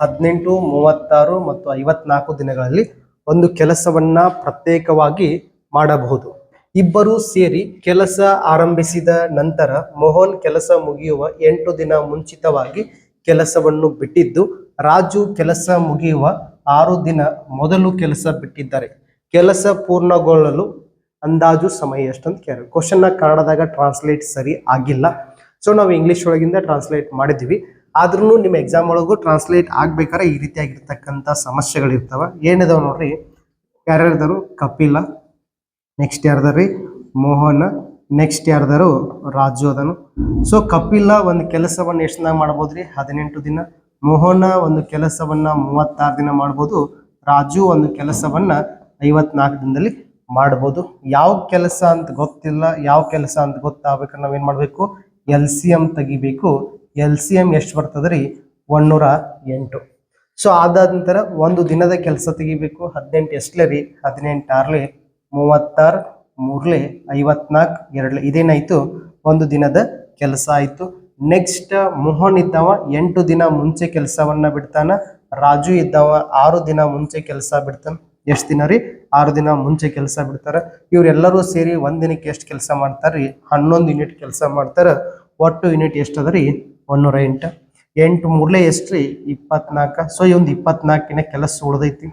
18, 36 ಮತ್ತು 54 ದಿನಗಳಲ್ಲಿ ಒಂದು ಕೆಲಸವನ್ನ ಪ್ರತ್ಯೇಕವಾಗಿ ಮಾಡಬಹುದು. ಇಬ್ಬರು ಸೇರಿ ಕೆಲಸ ಆರಂಭಿಸಿದ ನಂತರ ಮೋಹನ್ ಕೆಲಸ ಮುಗಿಯುವ 8 ದಿನ ಮುಂಚಿತವಾಗಿ ಕೆಲಸವನ್ನು ಬಿಟ್ಟಿದ್ದು, ರಾಜು ಕೆಲಸ ಮುಗಿಯುವ 6 ದಿನ ಮೊದಲು ಕೆಲಸ ಬಿಟ್ಟಿದ್ದಾರೆ. ಕೆಲಸ ಪೂರ್ಣಗೊಳ್ಳಲು ಅಂದಾಜು ಸಮಯ ಎಷ್ಟು ಅಂತ ಕೇಳಿ. ಕ್ವಶನ್ ಕನ್ನಡದಾಗ ಟ್ರಾನ್ಸ್ಲೇಟ್ ಸರಿ ಆಗಿಲ್ಲ. ಸೊ ನಾವು ಇಂಗ್ಲಿಷ್ ಒಳಗಿಂದ ಟ್ರಾನ್ಸ್ಲೇಟ್ ಮಾಡಿದ್ವಿ. ಆದ್ರೂ ನಿಮ್ಮ ಎಕ್ಸಾಮ್ ಒಳಗೂ ಟ್ರಾನ್ಸ್ಲೇಟ್ ಆಗ್ಬೇಕಾದ್ರೆ ಈ ರೀತಿಯಾಗಿರ್ತಕ್ಕಂಥ ಸಮಸ್ಯೆಗಳಿರ್ತಾವ. ಏನಿದಾವ ನೋಡ್ರಿ, ಯಾರ್ಯಾರ್ದಾರು ಕಪಿಲ, ನೆಕ್ಸ್ಟ್ ಯಾರ್ದಾರಿ ಮೋಹನ, ನೆಕ್ಸ್ಟ್ ಯಾರ್ದಾರು ರಾಜು ಅದನು. ಸೊ ಕಪಿಲ ಒಂದು ಕೆಲಸವನ್ನು ಎಷ್ಟು ದಿನ ಮಾಡ್ಬೋದ್ರಿ? 18 ದಿನ. ಮೋಹನ ಒಂದು ಕೆಲಸವನ್ನ 36 ದಿನ ಮಾಡ್ಬೋದು. ರಾಜು ಒಂದು ಕೆಲಸವನ್ನ 54 ದಿನದಲ್ಲಿ ಮಾಡ್ಬೋದು. ಯಾವ ಕೆಲಸ ಅಂತ ಗೊತ್ತಿಲ್ಲ, ಯಾವ ಕೆಲಸ ಅಂತ ಗೊತ್ತಾಗ್ಬೇಕಾದ್ರೆ ನಾವೇನ್ ಮಾಡ್ಬೇಕು? LCM ತೆಗಿಬೇಕು. LCM ಎಷ್ಟು ಬರ್ತದ್ರಿ? 108. ಸೊ ಅದಾದ ನಂತರ ಒಂದು ದಿನದ ಕೆಲಸ ತೆಗಿಬೇಕು. 18 ಎಷ್ಟಲೇ ರೀ? 18 ಆರ್ಲೆ 36, 3ಲೆ 54, 2ಲೆ ಇದೇನಾಯ್ತು? ಒಂದು ದಿನದ ಕೆಲಸ ಆಯ್ತು. ನೆಕ್ಸ್ಟ್ ಮೋಹನ್ ಇದ್ದವ 8 ದಿನ ಮುಂಚೆ ಕೆಲಸವನ್ನ ಬಿಡ್ತಾನ. ರಾಜು ಇದ್ದವ 6 ದಿನ ಮುಂಚೆ ಕೆಲಸ ಬಿಡ್ತಾನ. ಎಷ್ಟು ದಿನ ರೀ? 6 ದಿನ ಮುಂಚೆ ಕೆಲಸ ಬಿಡ್ತಾರ. ಇವರೆಲ್ಲರೂ ಸೇರಿ ಒಂದ್ ದಿನಕ್ಕೆ ಎಷ್ಟು ಕೆಲಸ ಮಾಡ್ತಾರ್ರಿ? 11 ಯೂನಿಟ್ ಕೆಲಸ ಮಾಡ್ತಾರ. ಒಟ್ಟು ಯೂನಿಟ್ ಎಷ್ಟು ಅದ ರೀ? 108. 8 3ಲೆ ಎಷ್ಟ್ರಿ? 24. ಸೊ ಈ ಒಂದು 24 ಕೆಲಸ ಉಳ್ದೈತಿ.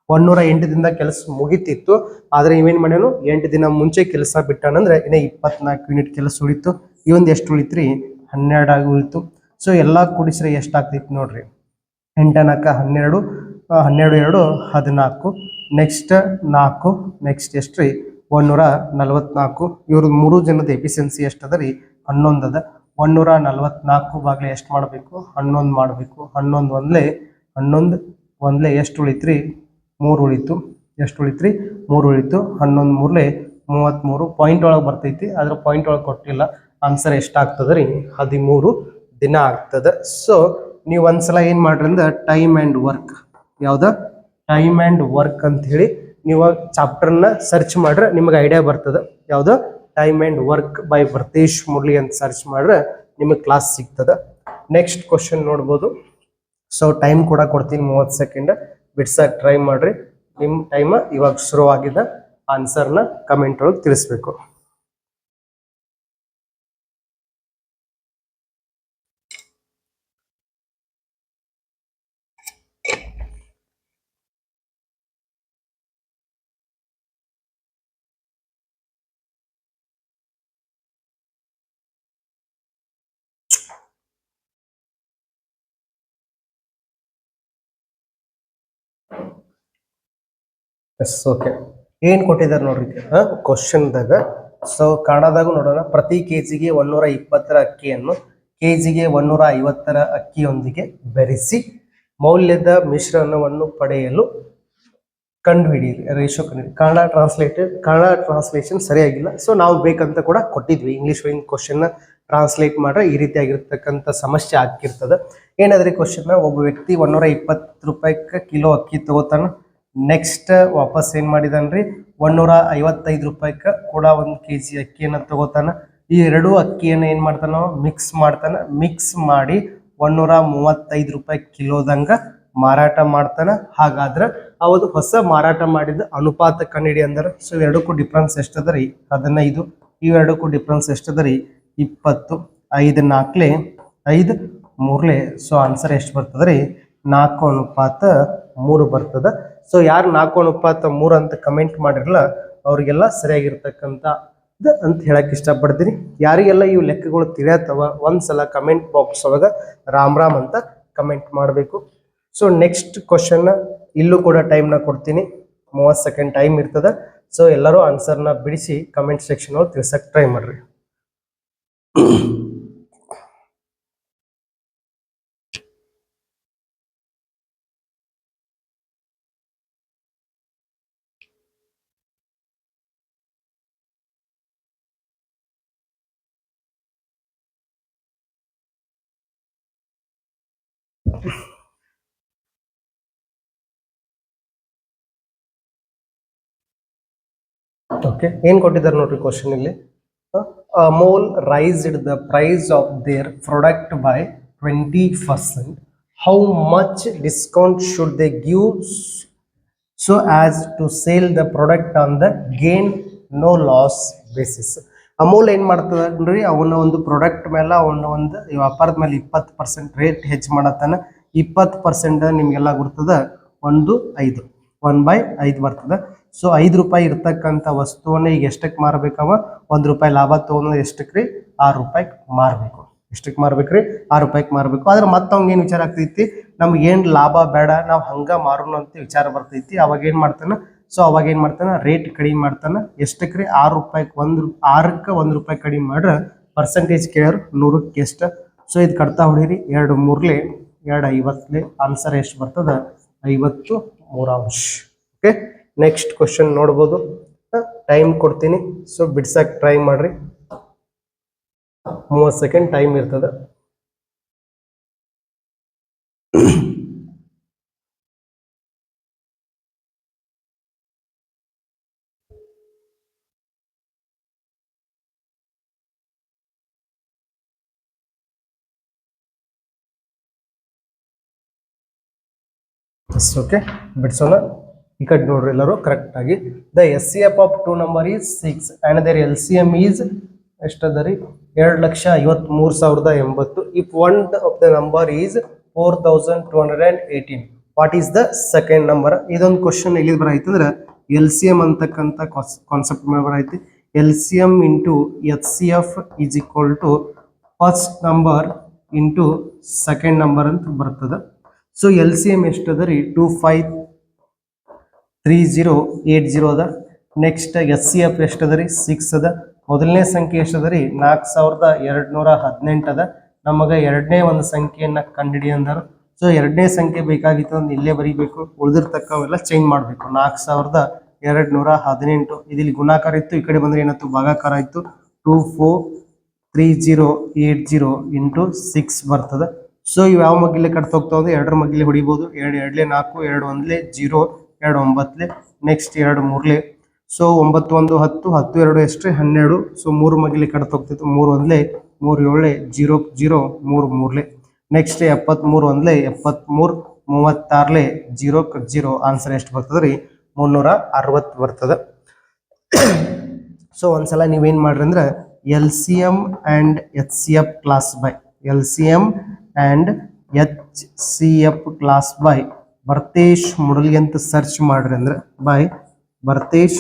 108 ದಿನದ ಕೆಲಸ ಮುಗಿತಿತ್ತು, ಆದ್ರೆ ಇವೇನ್ ಮಾಡ್ಯಾನು? 8 ದಿನ ಮುಂಚೆ ಕೆಲಸ ಬಿಟ್ಟಾನಂದ್ರೆ ಇನ್ನ 24 ಯೂನಿಟ್ ಕೆಲಸ ಉಳಿತು. ಈ ಒಂದು ಎಷ್ಟು ಉಳಿತ್ರಿ? 12 ಆಗಿ ಉಳಿತು. ಸೊ ಎಲ್ಲಾ ಕೂಡಿಸ್ರೆ ಎಷ್ಟು ಆಗ್ತೈತಿ ನೋಡ್ರಿ? 8 ನಾಲ್ಕ 12, 12 2 14, ನೆಕ್ಸ್ಟ್ 4, ನೆಕ್ಸ್ಟ್ ಎಷ್ಟ್ರಿ? 144. ಇವ್ರ 3 ಜನದ ಎಫಿಷಿಯನ್ಸಿ ಎಷ್ಟು ಅದ ರೀ? 11 ಅದ. 144 ಬಾಗ್ಲೆ ಎಷ್ಟು ಮಾಡಬೇಕು? 11 ಮಾಡಬೇಕು. 11 ಒಂದ್ಲೆ 11 ಒಂದ್ಲೆ ಎಷ್ಟು ಉಳಿತ್ರಿ? 3 ಉಳಿತು. ಎಷ್ಟು ಉಳಿತ್ರಿ? 3 ಉಳಿತು. 11 3ಲೆ 33. ಪಾಯಿಂಟ್ ಒಳಗೆ ಬರ್ತೈತಿ, ಆದ್ರೆ ಪಾಯಿಂಟ್ ಒಳಗೆ ಕೊಟ್ಟಿಲ್ಲ. ಆನ್ಸರ್ ಎಷ್ಟಾಗ್ತದ ರೀ? 13 ದಿನ ಆಗ್ತದ. ಸೊ ನೀವು ಒಂದ್ಸಲ ಏನ್ ಮಾಡ್ರಿ ಅಂದ್ರೆ ಟೈಮ್ ಆ್ಯಂಡ್ ವರ್ಕ್, ಯಾವ್ದ? ಟೈಮ್ ಆ್ಯಂಡ್ ವರ್ಕ್ ಅಂತ ಹೇಳಿ ನೀವು ಚಾಪ್ಟರ್ನ ಸರ್ಚ್ ಮಾಡ್ರೆ ನಿಮಗೆ ಐಡಿಯಾ ಬರ್ತದ. ಯಾವ್ದು? Time and work by Bharatesh Murali ಅಂತ ಸರ್ಚ್ ಮಾಡ್ರೆ ನಿಮಗೆ ಕ್ಲಾಸ್ ಸಿಗ್ತದ. ನೆಕ್ಸ್ಟ್ ಕ್ವಶನ್ ನೋಡ್ಬೋದು. ಸೊ ಟೈಮ್ ಕೂಡ ಕೊಡ್ತೀನಿ 30 ಸೆಕೆಂಡ್. ಬಿಡ್ಸಕ್ ಟ್ರೈ ಮಾಡ್ರಿ. ನಿಮ್ಮ ಟೈಮ್ ಇವಾಗ ಶುರುವಾಗಿದೆ. ಆನ್ಸರ್ನ ಕಮೆಂಟ್ ಒಳಗೆ ತಿಳಿಸ್ಬೇಕು. Yes, okay. ಏನ್ ಕೊಟ್ಟಿದ್ದಾರೆ ನೋಡ್ರಿ ಕ್ವಶನ್ದಾಗ. ಸೊ ಕನ್ನಡದಾಗೂ ನೋಡೋಣ. ಪ್ರತಿ ಕೆಜಿಗೆ 120 ಅಕ್ಕಿಯನ್ನು ಕೆಜಿಗೆ 150 ಅಕ್ಕಿಯೊಂದಿಗೆ ಬೆರೆಸಿ ಮೌಲ್ಯದ ಮಿಶ್ರಣವನ್ನು ಪಡೆಯಲು ಕಂಡುಹಿಡಿಯಿರಿ. ರೇಷೋ ಕಂಡುಹಿಡಿ. ಕನ್ನಡ ಟ್ರಾನ್ಸ್ಲೇಷನ್ ಸರಿಯಾಗಿಲ್ಲ. ಸೊ ನಾವು ಬೇಕಂತ ಕೂಡ ಕೊಟ್ಟಿದ್ವಿ. ಇಂಗ್ಲಿಷ್ ಕ್ವಶನ್ ಟ್ರಾನ್ಸ್ಲೇಟ್ ಮಾಡ್ರೆ ಈ ರೀತಿಯಾಗಿರ್ತಕ್ಕಂಥ ಸಮಸ್ಯೆ ಆಗ್ತಿರ್ತದೆ. ಏನಾದ್ರಿ ಕ್ವಶನ್? ಒಬ್ಬ ವ್ಯಕ್ತಿ 120 ರೂಪಾಯಿಗೆ ಕಿಲೋ ಅಕ್ಕಿ ತಗೋತಾನ. ನೆಕ್ಸ್ಟ್ ವಾಪಸ್ ಏನ್ ಮಾಡಿದಾನ್ರಿ? 155 ರೂಪಾಯಿಗೆ ಕೂಡ 1 kg ಅಕ್ಕಿಯನ್ನ ತಗೋತಾನ. ಈ ಎರಡೂ ಅಕ್ಕಿಯನ್ನ ಏನ್ ಮಾಡ್ತಾನ? ಮಿಕ್ಸ್ ಮಾಡ್ತಾನ. ಮಿಕ್ಸ್ ಮಾಡಿ 135 ರೂಪಾಯಿ ಕಿಲೋದಂಗ ಮಾರಾಟ ಮಾಡ್ತಾನ. ಹಾಗಾದ್ರೆ ಅವತ್ತು ಹೊಸ ಮಾರಾಟ ಮಾಡಿದ ಅನುಪಾತ ಕಂಡಿಡಿ ಅಂದ್ರೆ. ಸೊ ಎರಡಕ್ಕೂ ಡಿಫ್ರೆನ್ಸ್ ಎಷ್ಟದ ರೀ? 15. ಇವೆರಡಕ್ಕೂ ಡಿಫ್ರೆನ್ಸ್ ಎಷ್ಟದ ರೀ? 20. 5 4ಲೆ 5 3ಲೆ. ಸೊ ಆನ್ಸರ್ ಎಷ್ಟು ಬರ್ತದ ರೀ? 4:3 ಬರ್ತದ. ಸೊ ಯಾರು 4:3 ಅಂತ ಕಮೆಂಟ್ ಮಾಡಿರಲ್ಲ ಅವ್ರಿಗೆಲ್ಲ ಸರಿಯಾಗಿರ್ತಕ್ಕಂಥ ಅಂತ ಹೇಳಕ್ ಇಷ್ಟಪಡ್ತೀನಿ. ಯಾರಿಗೆಲ್ಲ ಇವು ಲೆಕ್ಕಗಳು ತಿಳಿಯತ್ತವ ಒಂದ್ಸಲ ಕಮೆಂಟ್ ಬಾಕ್ಸ್ ಒಳಗ ರಾಮ್ ರಾಮ್ ಅಂತ ಕಮೆಂಟ್ ಮಾಡಬೇಕು. ಸೊ ನೆಕ್ಸ್ಟ್ ಕ್ವಶನ್ ಇಲ್ಲೂ ಕೂಡ ಟೈಮ್ನ ಕೊಡ್ತೀನಿ. 30 ಸೆಕೆಂಡ್ ಟೈಮ್ ಇರ್ತದ. ಸೊ ಎಲ್ಲರೂ ಆನ್ಸರ್ನ ಬಿಡಿಸಿ ಕಮೆಂಟ್ ಸೆಕ್ಷನ್ ಒಳಗೆ ತಿಳಿಸಕ್ ಟ್ರೈ ಮಾಡ್ರಿ. ಓಕೆ, ಏನ್ ಕೊಟ್ಟಿದ್ದಾರೆ ನೋಡ್ರಿ ಕ್ವಶನ್ ಇಲ್ಲಿ. Amol raised the price of their product by 20%. How much discount should they give so as to sell the product on the gain no loss basis? Amul ಏನ್ ಮಾಡ್ತದ್ರಿ? ಅವನ ಒಂದು ಪ್ರಾಡಕ್ಟ್ ಮೇಲೆ ಅವನ ಒಂದು ವ್ಯಾಪಾರದ ಮೇಲೆ 20% ರೇಟ್ ಹೆಚ್ಚು ಮಾಡತ್ತಾನ. 20% ನಿಮ್ಗೆಲ್ಲ ಗುರ್ತದ 1/5 1/5 ಬರ್ತದ. ಸೊ 5 ರೂಪಾಯಿ ಇರ್ತಕ್ಕಂಥ ವಸ್ತುವನ್ನ ಈಗ ಎಷ್ಟಕ್ಕೆ ಮಾರಬೇಕವ? 1 ರೂಪಾಯಿ ಲಾಭ ತಗೊಂಡು ಎಷ್ಟಕ್ಕೆ ರೀ? 6 ರೂಪಾಯಿಗೆ ಮಾರಬೇಕು. ಎಷ್ಟಕ್ಕೆ ಮಾರ್ಬೇಕ್ರಿ 6 ರೂಪಾಯಿಗೆ ಮಾರಬೇಕು. ಆದ್ರೆ ಮತ್ತೆ ಅವ್ನಿಗೆ ಏನು ವಿಚಾರ ಆಗ್ತೈತಿ, ನಮ್ಗೆ ಏನು ಲಾಭ ಬೇಡ, ನಾವು ಹಂಗ ಮಾರೋಣ ಅಂತ ವಿಚಾರ ಬರ್ತೈತಿ. ಅವಾಗ ಏನು ಮಾಡ್ತಾನೆ, ಸೊ ಅವಾಗ ಏನು ಮಾಡ್ತಾನೆ, ರೇಟ್ ಕಡಿಮೆ ಮಾಡ್ತಾನೆ. ಎಷ್ಟಕ್ಕೆ ರೀ 6 ರೂಪಾಯಿಗೆ 6ಕ್ಕೆ 1 ರೂಪಾಯಿ ಕಡಿಮೆ ಮಾಡ್ರೆ ಪರ್ಸೆಂಟೇಜ್ ಕೇಳೋರು 100ಕ್ಕೆ ಎಷ್ಟು. ಸೊ ಇದು ಕಟ್ತಾ ಹೊಡೀರಿ 2 3 250 ಆನ್ಸರ್ ಎಷ್ಟು ಬರ್ತದೆ 53 ಓಕೆ. ನೆಕ್ಸ್ಟ್ ಕ್ವಶನ್ ನೋಡ್ಬೋದು. ಟೈಮ್ ಕೊಡ್ತೀನಿ, ಸೊ ಬಿಡ್ಸಕ್ಕೆ ಟ್ರೈ ಮಾಡ್ರಿ. 30 ಸೆಕೆಂಡ್ ಟೈಮ್ ಇರ್ತದೆ. ಓಕೆ, ಬಿಡ್ಸೋಣ. ಈ ಕಡೆ ನೋಡ್ರಿ ಎಲ್ಲರೂ ಕರೆಕ್ಟ್ ಆಗಿ. The SCF of 2 number is 6 and their LCM is ಎಷ್ಟದ ರೀ 2,53,080. If one of the number is 4,218, what is the second number? ಇದೊಂದು ಕ್ವಶನ್ ಎಲ್ಲಿ ಬರೈತಂದ್ರೆ LCM ಅಂತಕ್ಕಂಥ ಕಾನ್ಸೆಪ್ಟ್ ಮೇಲೆ ಬರೈತಿ. LCM into HCF is equal to first number into second number ಅಂತ ಬರ್ತದೆ. ಸೊ LCM ಎಷ್ಟದ ರೀ 253080 ಅದ. ನೆಕ್ಸ್ಟ್ SCF ಎಷ್ಟದ ರೀ 6 ಅದ. ಮೊದಲನೇ ಸಂಖ್ಯೆ ಎಷ್ಟದ ರೀ 4218 ಅದ. ನಮಗೆ ಎರಡನೇ ಒಂದು ಸಂಖ್ಯೆಯನ್ನ ಕಂಡುಹಿಡಿ ಅಂದರು. ಸೊ ಎರಡನೇ ಸಂಖ್ಯೆ ಬೇಕಾಗಿತ್ತು ಅಂದ್ರೆ ಇಲ್ಲೇ ಬರೀಬೇಕು, ಉಳಿದಿರ್ತಕ್ಕವೆಲ್ಲ ಚೇಂಜ್ ಮಾಡಬೇಕು. 4218 ಇದಿಲ್ಲಿ ಗುಣಾಕಾರ ಇತ್ತು, ಈ ಕಡೆ ಬಂದ್ರೆ ಏನಾಯ್ತು ಭಾಗಾಕಾರ ಆಯ್ತು. 243080 ಇಂಟು 6 ಬರ್ತದೆ. ಸೊ ಇವು ಯಾವ ಮಗ್ಗಿಲೆ ಕಟ್ತಾ ಹೋಗ್ತಾವ, 2ರ ಮಗ್ಗಿಲೆ ಹೊಡಿಬೋದು. 2 2 4, 2 1 0, 2 9, ನೆಕ್ಸ್ಟ್ 2 3. ಸೊ 9 1 10, 10 2 ಎಷ್ಟು 12. ಸೊ 3 ಮಗ್ಗಿಲೆ ಕಟ್ತಾ ಹೋಗ್ತಿತ್ತು. 3 1 3 7 0 0 3 3. ನೆಕ್ಸ್ಟ್ 73 1 73, 36 0 0. ಆನ್ಸರ್ ಎಷ್ಟು ಬರ್ತದೆ ರೀ 360 ಬರ್ತದೆ. ಸೊ ಒಂದ್ಸಲ ನೀವೇನ್ ಮಾಡ್ರಿ ಅಂದ್ರೆ LCM and HCF class by LCM and HCF class by Bharatesh Mudalgi ಅಂತ ಸರ್ಚ್ ಮಾಡ್ರಿ ಅಂದ್ರೆ ಭರ್ತೇಶ್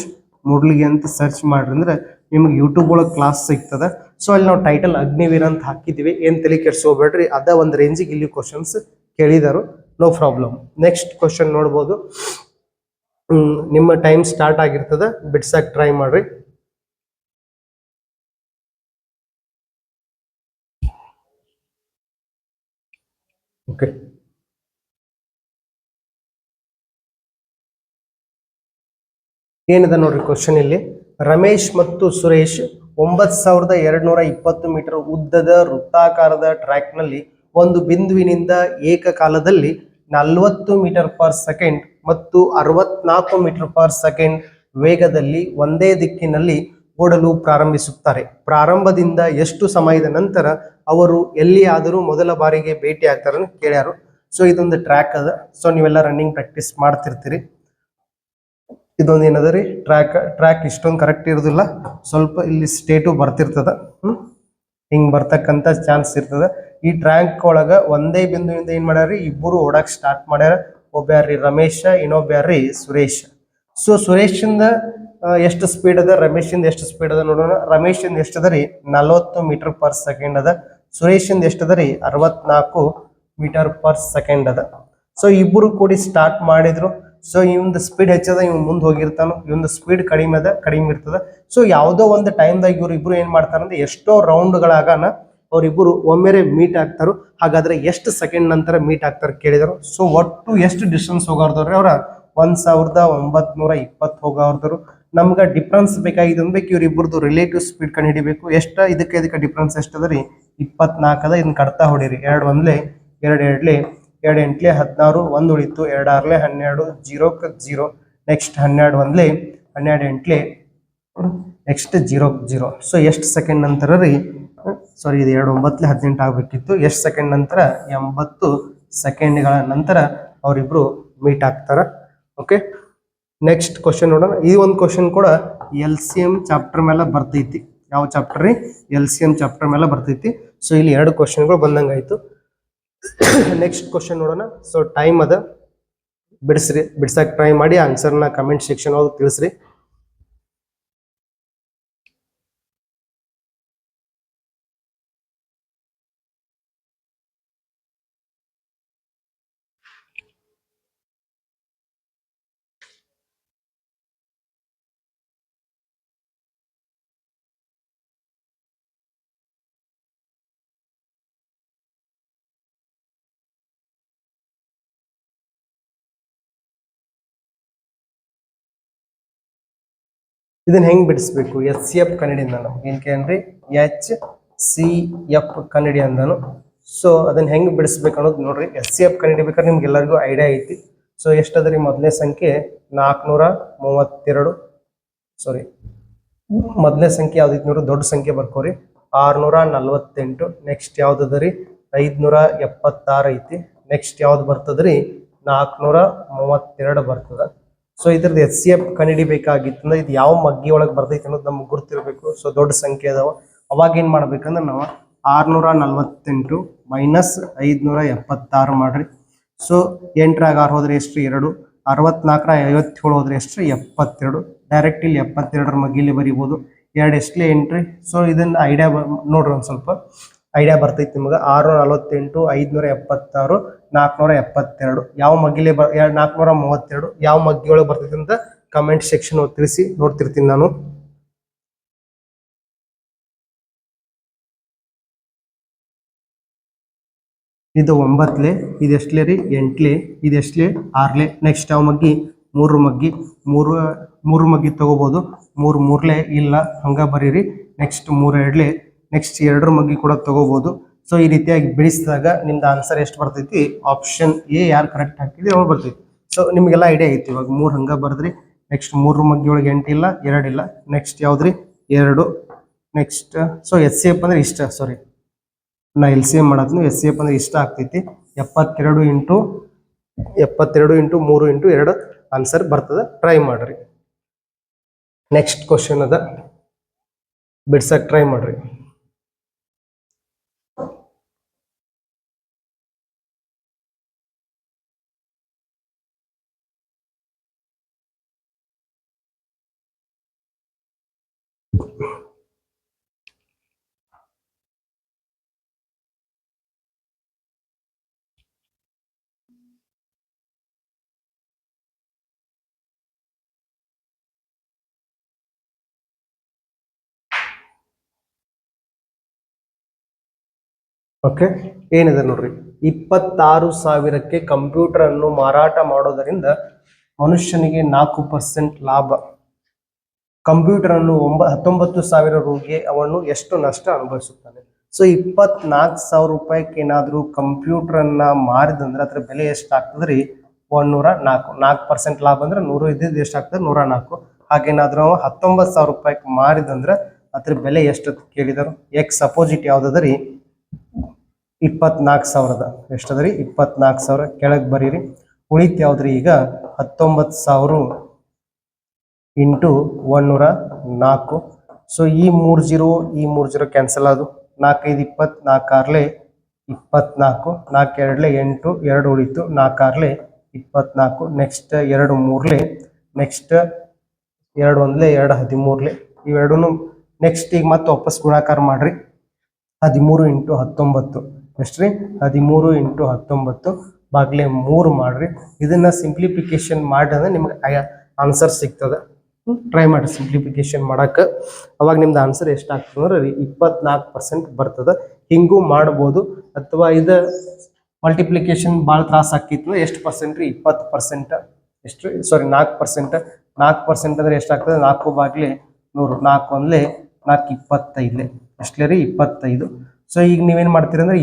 ಮುಡಲ್ಗಿ ಅಂತ ಸರ್ಚ್ ಮಾಡ್ರಿ ಅಂದ್ರೆ ನಿಮ್ಗೆ ಯೂಟ್ಯೂಬ್ ಒಳಗೆ ಕ್ಲಾಸ್ ಸಿಗ್ತದೆ. ಸೊ ಅಲ್ಲಿ ನಾವು ಟೈಟಲ್ ಅಗ್ನಿವೀರ ಅಂತ ಹಾಕಿದ್ದೀವಿ, ಏನ್ ತಲೆ ಕೆಡ್ಸ್ಕೋಬೇಡ್ರಿ. ಅದ ಒಂದು ರೇಂಜಿಗೆ ಇಲ್ಲಿ ಕ್ವಶನ್ಸ್ ಕೇಳಿದಾರು, ನೋ ಪ್ರಾಬ್ಲಮ್. ನೆಕ್ಸ್ಟ್ ಕ್ವಶನ್ ನೋಡ್ಬೋದು. ನಿಮ್ಮ ಟೈಮ್ ಸ್ಟಾರ್ಟ್ ಆಗಿರ್ತದೆ, ಬಿಡ್ಸಕ್ ಟ್ರೈ ಮಾಡ್ರಿ. ಓಕೆ, ಏನಿದೆ ನೋಡ್ರಿ ಕ್ವಶನ್ ಇಲ್ಲಿ. ರಮೇಶ್ ಮತ್ತು ಸುರೇಶ್ 9220 ಮೀಟರ್ ಉದ್ದದ ವೃತ್ತಾಕಾರದ ಟ್ರ್ಯಾಕ್ ನಲ್ಲಿ ಒಂದು ಬಿಂದುವಿನಿಂದ ಏಕಕಾಲದಲ್ಲಿ 40 ಮೀಟರ್ ಪರ್ ಸೆಕೆಂಡ್ ಮತ್ತು 64 ಮೀಟರ್ ಪರ್ ಸೆಕೆಂಡ್ ವೇಗದಲ್ಲಿ ಒಂದೇ ದಿಕ್ಕಿನಲ್ಲಿ ಓಡಲು ಪ್ರಾರಂಭಿಸುತ್ತಾರೆ. ಪ್ರಾರಂಭದಿಂದ ಎಷ್ಟು ಸಮಯದ ನಂತರ ಅವರು ಎಲ್ಲಿಯಾದರೂ ಮೊದಲ ಬಾರಿಗೆ ಭೇಟಿ ಆಗ್ತಾರೆ ಅಂತ ಕೇಳ್ಯಾರು. ಸೊ ಇದೊಂದು ಟ್ರ್ಯಾಕ್ ಅದ. ಸೊ ನೀವೆಲ್ಲ ರನ್ನಿಂಗ್ ಪ್ರಾಕ್ಟೀಸ್ ಮಾಡ್ತಿರ್ತೀರಿ. ಇದೊಂದು ಏನದ ರೀ ಟ್ರ್ಯಾಕ್ ಇಷ್ಟೊಂದು ಕರೆಕ್ಟ್ ಇರೋದಿಲ್ಲ, ಸ್ವಲ್ಪ ಇಲ್ಲಿ ಸ್ಟೇಟು ಬರ್ತಿರ್ತದ, ಹಿಂಗ್ ಬರ್ತಕ್ಕಂಥ ಚಾನ್ಸ್ ಇರ್ತದ. ಈ ಟ್ರ್ಯಾಕ್ ಒಳಗ ಒಂದೇ ಬಿಂದುವಿಂದ ಏನ್ ಮಾಡ್ಯಾರಿ, ಇಬ್ಬರು ಓಡಾಕ್ ಸ್ಟಾರ್ಟ್ ಮಾಡ್ಯಾರ. ಒಬ್ಬ್ಯಾರ್ರಿ ರಮೇಶ, ಇನ್ನೊಬ್ಬ್ಯಾರ್ರಿ ಸುರೇಶ್. ಸೊ ಸುರೇಶಿಂದ ಎಷ್ಟು ಸ್ಪೀಡ್ ಅದ, ರಮೇಶಿಂದ ಎಷ್ಟು ಸ್ಪೀಡ್ ಅದ ನೋಡೋಣ. ರಮೇಶಿಂದ ಎಷ್ಟದ ರೀ 40 ಮೀಟರ್ ಪರ್ ಸೆಕೆಂಡ್ ಅದ. ಸುರೇಶಿಂದ ಎಷ್ಟದ ರೀ 64 ಮೀಟರ್ ಪರ್ ಸೆಕೆಂಡ್ ಅದ. ಸೊ ಇಬ್ಬರು ಕೂಡಿ ಸ್ಟಾರ್ಟ್ ಮಾಡಿದ್ರು. ಸೊ ಇವಂದು ಸ್ಪೀಡ್ ಹೆಚ್ಚದ, ಇವ್ ಮುಂದೆ ಹೋಗಿರ್ತಾನ. ಇವಂದು ಸ್ಪೀಡ್ ಕಡಿಮೆ ಇರ್ತದ. ಸೊ ಯಾವುದೋ ಒಂದು ಟೈಮ್ದಾಗ ಇವ್ರು ಇಬ್ರು ಏನ್ ಮಾಡ್ತಾರಂದ್ರೆ ಎಷ್ಟೋ ರೌಂಡ್ಗಳಾಗನ ಅವ್ರಿಬ್ರು ಒಮ್ಮೆರೆ ಮೀಟ್ ಆಗ್ತಾರು. ಹಾಗಾದ್ರೆ ಎಷ್ಟು ಸೆಕೆಂಡ್ ನಂತರ ಮೀಟ್ ಆಗ್ತಾರೆ ಕೇಳಿದರು. ಸೊ ಒಟ್ಟು ಎಷ್ಟು ಡಿಸ್ಟೆನ್ಸ್ ಹೋಗಾರ್ದವ್ರಿ ಅವ್ರ 1920 ಹೋಗಾರ್ದರು. ನಮ್ಗೆ ಡಿಫ್ರೆನ್ಸ್ ಬೇಕಾಗಿದೆ ಅನ್ಬೇಕು, ಇವ್ರ ಇಬ್ಬರದು ರಿಲೇಟಿವ್ ಸ್ಪೀಡ್ ಕಂಡು ಹಿಡಿಬೇಕು. ಎಷ್ಟ ಇದಕ್ಕೆ ಡಿಫ್ರೆನ್ಸ್ ಎಷ್ಟದ ರೀ 24 ಅದ. ಇದನ್ನ ಕಡ್ತಾ ಹೊಡೀರಿ. 2 1 2 2 2 8 16, 1 ಉಳಿತು. 2 6 12, 0 0. Next 12 1 12 8, next 0 0. ಸೊ ಎಷ್ಟು ಸೆಕೆಂಡ್ ನಂತರ ರೀ, ಸಾರಿ ಇದು 2 9 18 ಆಗ್ಬೇಕಿತ್ತು. ಎಷ್ಟು ಸೆಕೆಂಡ್ ನಂತರ 80 ಸೆಕೆಂಡ್ಗಳ ನಂತರ ಅವರಿಬ್ರು ಮೀಟ್ ಆಗ್ತಾರ. ಓಕೆ, ನೆಕ್ಸ್ಟ್ ಕ್ವಶನ್ ನೋಡೋಣ. ಈ ಒಂದು ಕ್ವಶನ್ ಕೂಡ LCM ಚಾಪ್ಟರ್ ಮೇಲೆ ಬರ್ತೈತಿ. ಯಾವ ಚಾಪ್ಟರ್ ರೀ, LCM ಚಾಪ್ಟರ್ ಮೇಲೆ ಬರ್ತೈತಿ. ಸೊ ಇಲ್ಲಿ 2 ಕ್ವಶನ್ಗಳು ಬಂದಂಗಾಯ್ತು. ನೆಕ್ಸ್ಟ್ ಕ್ವಶನ್ ನೋಡೋಣ. ಸೊ ಟೈಮ್ ಅದ, ಬಿಡ್ಸಕ್ ಟ್ರೈ ಮಾಡಿ. ಆನ್ಸರ್ನ ಕಮೆಂಟ್ ಸೆಕ್ಷನ್ ಒಳಗೆ ತಿಳಿಸ್ರಿ. ಇದನ್ನ ಹೆಂಗ್ ಬಿಡಿಸ್ಬೇಕು? ಎಸ್ ಸಿ ಎಫ್ ಕನ್ನಡಿಯಿಂದ ನಮ್ಗೆ ಏನ್ ಕೇಳ್ರಿ ಎಚ್ ಸಿ ಎಫ್ ಕನ್ನಡಿ ಅಂದನು. ಸೊ ಅದನ್ನ ಹೆಂಗ್ ಬಿಡಿಸ್ಬೇಕು ಅನ್ನೋದು ನೋಡ್ರಿ. ಎಸ್ ಸಿ ಎಫ್ ಕನ್ನಡಿ ಬೇಕಾದ್ರೆ ನಿಮ್ಗೆ ಎಲ್ಲರಿಗೂ ಐಡಿಯಾ ಐತಿ. ಸೊ ಎಷ್ಟದ್ರಿ ಮೊದಲನೇ ಸಂಖ್ಯೆ 432, ಸಾರಿ ಮೊದಲನೇ ಸಂಖ್ಯೆ ಯಾವ್ದೈತಿ ನೋಡ್ರಿ, ದೊಡ್ಡ ಸಂಖ್ಯೆ ಬರ್ಕೋರಿ 648. ನೆಕ್ಸ್ಟ್ ಯಾವ್ದದ್ರಿ 576 ಐತಿ. ನೆಕ್ಸ್ಟ್ ಯಾವ್ದು ಬರ್ತದ್ರಿ 432 ಬರ್ತದ. ಸೊ ಇದ್ರದ್ದು ಎಸ್ ಸಿ ಎಫ್ ಕನ್ನಡಿ ಬೇಕಾಗಿತ್ತು ಅಂದ್ರೆ ಇದು ಯಾವ ಮಗ್ಗಿ ಒಳಗೆ ಬರ್ತೈತಿ ಅನ್ನೋದು ನಮ್ಗೆ ಗುರ್ತಿರ್ಬೇಕು. ಸೊ ದೊಡ್ಡ ಸಂಖ್ಯೆ ಅದಾವ, ಅವಾಗ ಏನ್ ಮಾಡ್ಬೇಕಂದ್ರೆ ನಾವು 648 ಮೈನಸ್ 576 ಮಾಡ್ರಿ. ಸೊ 8ರಾಗ 6 ಹೋದ್ರೆ ಎಷ್ಟು 2, 64 57 ಹೋದ್ರೆ ಎಷ್ಟು 72. ಡೈರೆಕ್ಟ್ ಇಲ್ಲಿ 72ರ ಮಗ್ಗಿಲಿ ಬರಿಬೋದು. 2 ಎಷ್ಟಲೇ 8 ರೀ. ಸೊ ಇದನ್ನ ಐಡಿಯಾ ನೋಡ್ರಿ, ಒಂದ್ ಸ್ವಲ್ಪ ಐಡಿಯಾ ಬರ್ತೈತಿ ನಿಮ್ಗೆ. 648, 576, 472 ಯಾವ ಮಗ್ಗಿಲೆ 432 ಯಾವ ಮಗ್ಗಿ ಒಳಗೆ ಬರ್ತೈತಿ ಅಂತ ಕಮೆಂಟ್ ಸೆಕ್ಷನ್ ತಿಳಿಸಿ, ನೋಡ್ತಿರ್ತೀನಿ ನಾನು. ಇದು 9ಲೆ, ಇದು ಎಷ್ಟಲೇ ರೀ 8ಲೆ, ಇದು ಎಷ್ಟಲೇ 6ಲೆ. ನೆಕ್ಸ್ಟ್ ಯಾವ ಮಗ್ಗಿ 3 ಮಗ್ಗಿ, ಮೂರು ಮಗ್ಗಿ ತಗೋಬಹುದು. 3 ಇಲ್ಲ ಹಂಗ ಬರೀರಿ. ನೆಕ್ಸ್ಟ್ 3 2ಲೆ, ನೆಕ್ಸ್ಟ್ 2 ಮಗ್ಗಿ ಕೂಡ ತಗೋಬಹುದು. ಸೊ ಈ ರೀತಿಯಾಗಿ ಬಿಡಿಸಿದಾಗ ನಿಮ್ದು ಆನ್ಸರ್ ಎಷ್ಟು ಬರ್ತೈತಿ? ಆಪ್ಷನ್ ಎ ಯಾರು ಕರೆಕ್ಟ್ ಹಾಕಿದ್ರೆ ಅವ್ರು ಬರ್ತೈತಿ. ಸೊ ನಿಮ್ಗೆಲ್ಲ ಐಡಿಯಾ ಐತಿ. ಇವಾಗ 3 ಹಂಗ ಬರ್ದ್ರಿ. ನೆಕ್ಸ್ಟ್ 3 ಮಗ್ಗಿ ಒಳಗೆ 8 ಇಲ್ಲ, 2 ಇಲ್ಲ. ನೆಕ್ಸ್ಟ್ ಯಾವ್ದ್ರಿ 2. Next so S C F ಅಂದ್ರೆ ಇಷ್ಟ, ಸಾರಿ ನಾ ಎಲ್ ಸಿ ಎಂ ಮಾಡತ್ನು. ಎಸ್ ಸಿ ಎಫ್ ಅಂದ್ರೆ ಇಷ್ಟ ಆಗ್ತೈತಿ. 72 ಇಂಟು 3 ಇಂಟು 2 ಆನ್ಸರ್ ಬರ್ತದ. ಟ್ರೈ ಮಾಡ್ರಿ. ನೆಕ್ಸ್ಟ್ ಕ್ವಶನ್ ಅದ, ಬಿಡ್ಸಕ್ ಟ್ರೈ ಮಾಡ್ರಿ. ಓಕೆ, ಏನಿದೆ ನೋಡ್ರಿ. 26,000ಕ್ಕೆ ಕಂಪ್ಯೂಟರ್ ಅನ್ನು ಮಾರಾಟ ಮಾಡೋದರಿಂದ ಮನುಷ್ಯನಿಗೆ 4% ಲಾಭ. ಕಂಪ್ಯೂಟರ್ ಅನ್ನು 19,000 ರೂಗೆ ಅವನು ಎಷ್ಟು ನಷ್ಟ ಅನುಭವಿಸುತ್ತಾನೆ? ಸೊ 24,000 ರೂಪಾಯಿಗೆ ಏನಾದ್ರು ಕಂಪ್ಯೂಟರ್ ಅನ್ನ ಮಾರಿದಂದ್ರೆ ಅದ್ರ ಬೆಲೆ ಎಷ್ಟಾಗ್ತದ್ರಿ? 104. 4% ಲಾಭ ಅಂದ್ರೆ 100 ಇದ್ದಿದ್ದು ಎಷ್ಟಾಗ್ತದೆ? 104. ಹಾಗೇನಾದ್ರೂ 19,000 ರೂಪಾಯಿಗೆ ಮಾರಿದಂದ್ರೆ ಅದ್ರ ಬೆಲೆ ಎಷ್ಟು ಕೇಳಿದರು? ಎಕ್ಸ್ ಅಪೋಸಿಟ್ ಯಾವ್ದದ್ರಿ? 24,000. ಎಷ್ಟದ್ರಿ? 24,000. ಕೆಳಗೆ ಬರೀರಿ. ಉಳಿತು ಯಾವ್ದ್ರಿ? ಈಗ 19,000 ಇಂಟು 104. ಸೊ ಈ 3 0 ಕ್ಯಾನ್ಸಲ್ ಆದು. 4 5 20, 4 6 24, 4 2 8, 2 ಉಳಿತು. 4 6 24. Next 2 3, next 2 1 2 13. ಇವೆರಡೂ ನೆಕ್ಸ್ಟ್ ಈಗ ಮತ್ತೆ ವಾಪಸ್ ಗುಣಾಕಾರ ಮಾಡ್ರಿ. 13 ಇಂಟು 19 ಎಷ್ಟ್ರಿ? 13 ಇಂಟು 19 ಬಾಗ್ಲೆ 3 ಮಾಡ್ರಿ. ಇದನ್ನ ಸಿಂಪ್ಲಿಫಿಕೇಶನ್ ಮಾಡಿದ್ರೆ ನಿಮ್ಗೆ ಆನ್ಸರ್ ಸಿಗ್ತದೆ. ಟ್ರೈ ಮಾಡಿ ಸಿಂಪ್ಲಿಫಿಕೇಶನ್ ಮಾಡಕ್. ಅವಾಗ ನಿಮ್ದು ಆನ್ಸರ್ ಎಷ್ಟಾಗ್ತದೆ ಅಂದ್ರೆ 24% ಬರ್ತದೆ. ಹಿಂಗೂ ಮಾಡ್ಬೋದು. ಅಥವಾ ಇದು ಮಲ್ಟಿಪ್ಲಿಕೇಶನ್ ಭಾಳ ತ್ರಾಸ ಆಕಿತ್ತು. ಎಷ್ಟು ಪರ್ಸೆಂಟ್ ರೀ? 20%. ಎಷ್ಟು? ಸಾರಿ 4%. 4% ಅಂದ್ರೆ ಎಷ್ಟಾಗ್ತದೆ? 4 ಬಾಗ್ಲೆ 100. 4 1 4 25. ಎಷ್ಟಲೇ ರೀ? 25. ಸೊ ಈಗ ನೀವೇನ್ ಮಾಡ್ತೀರಿ ಅಂದ್ರೆ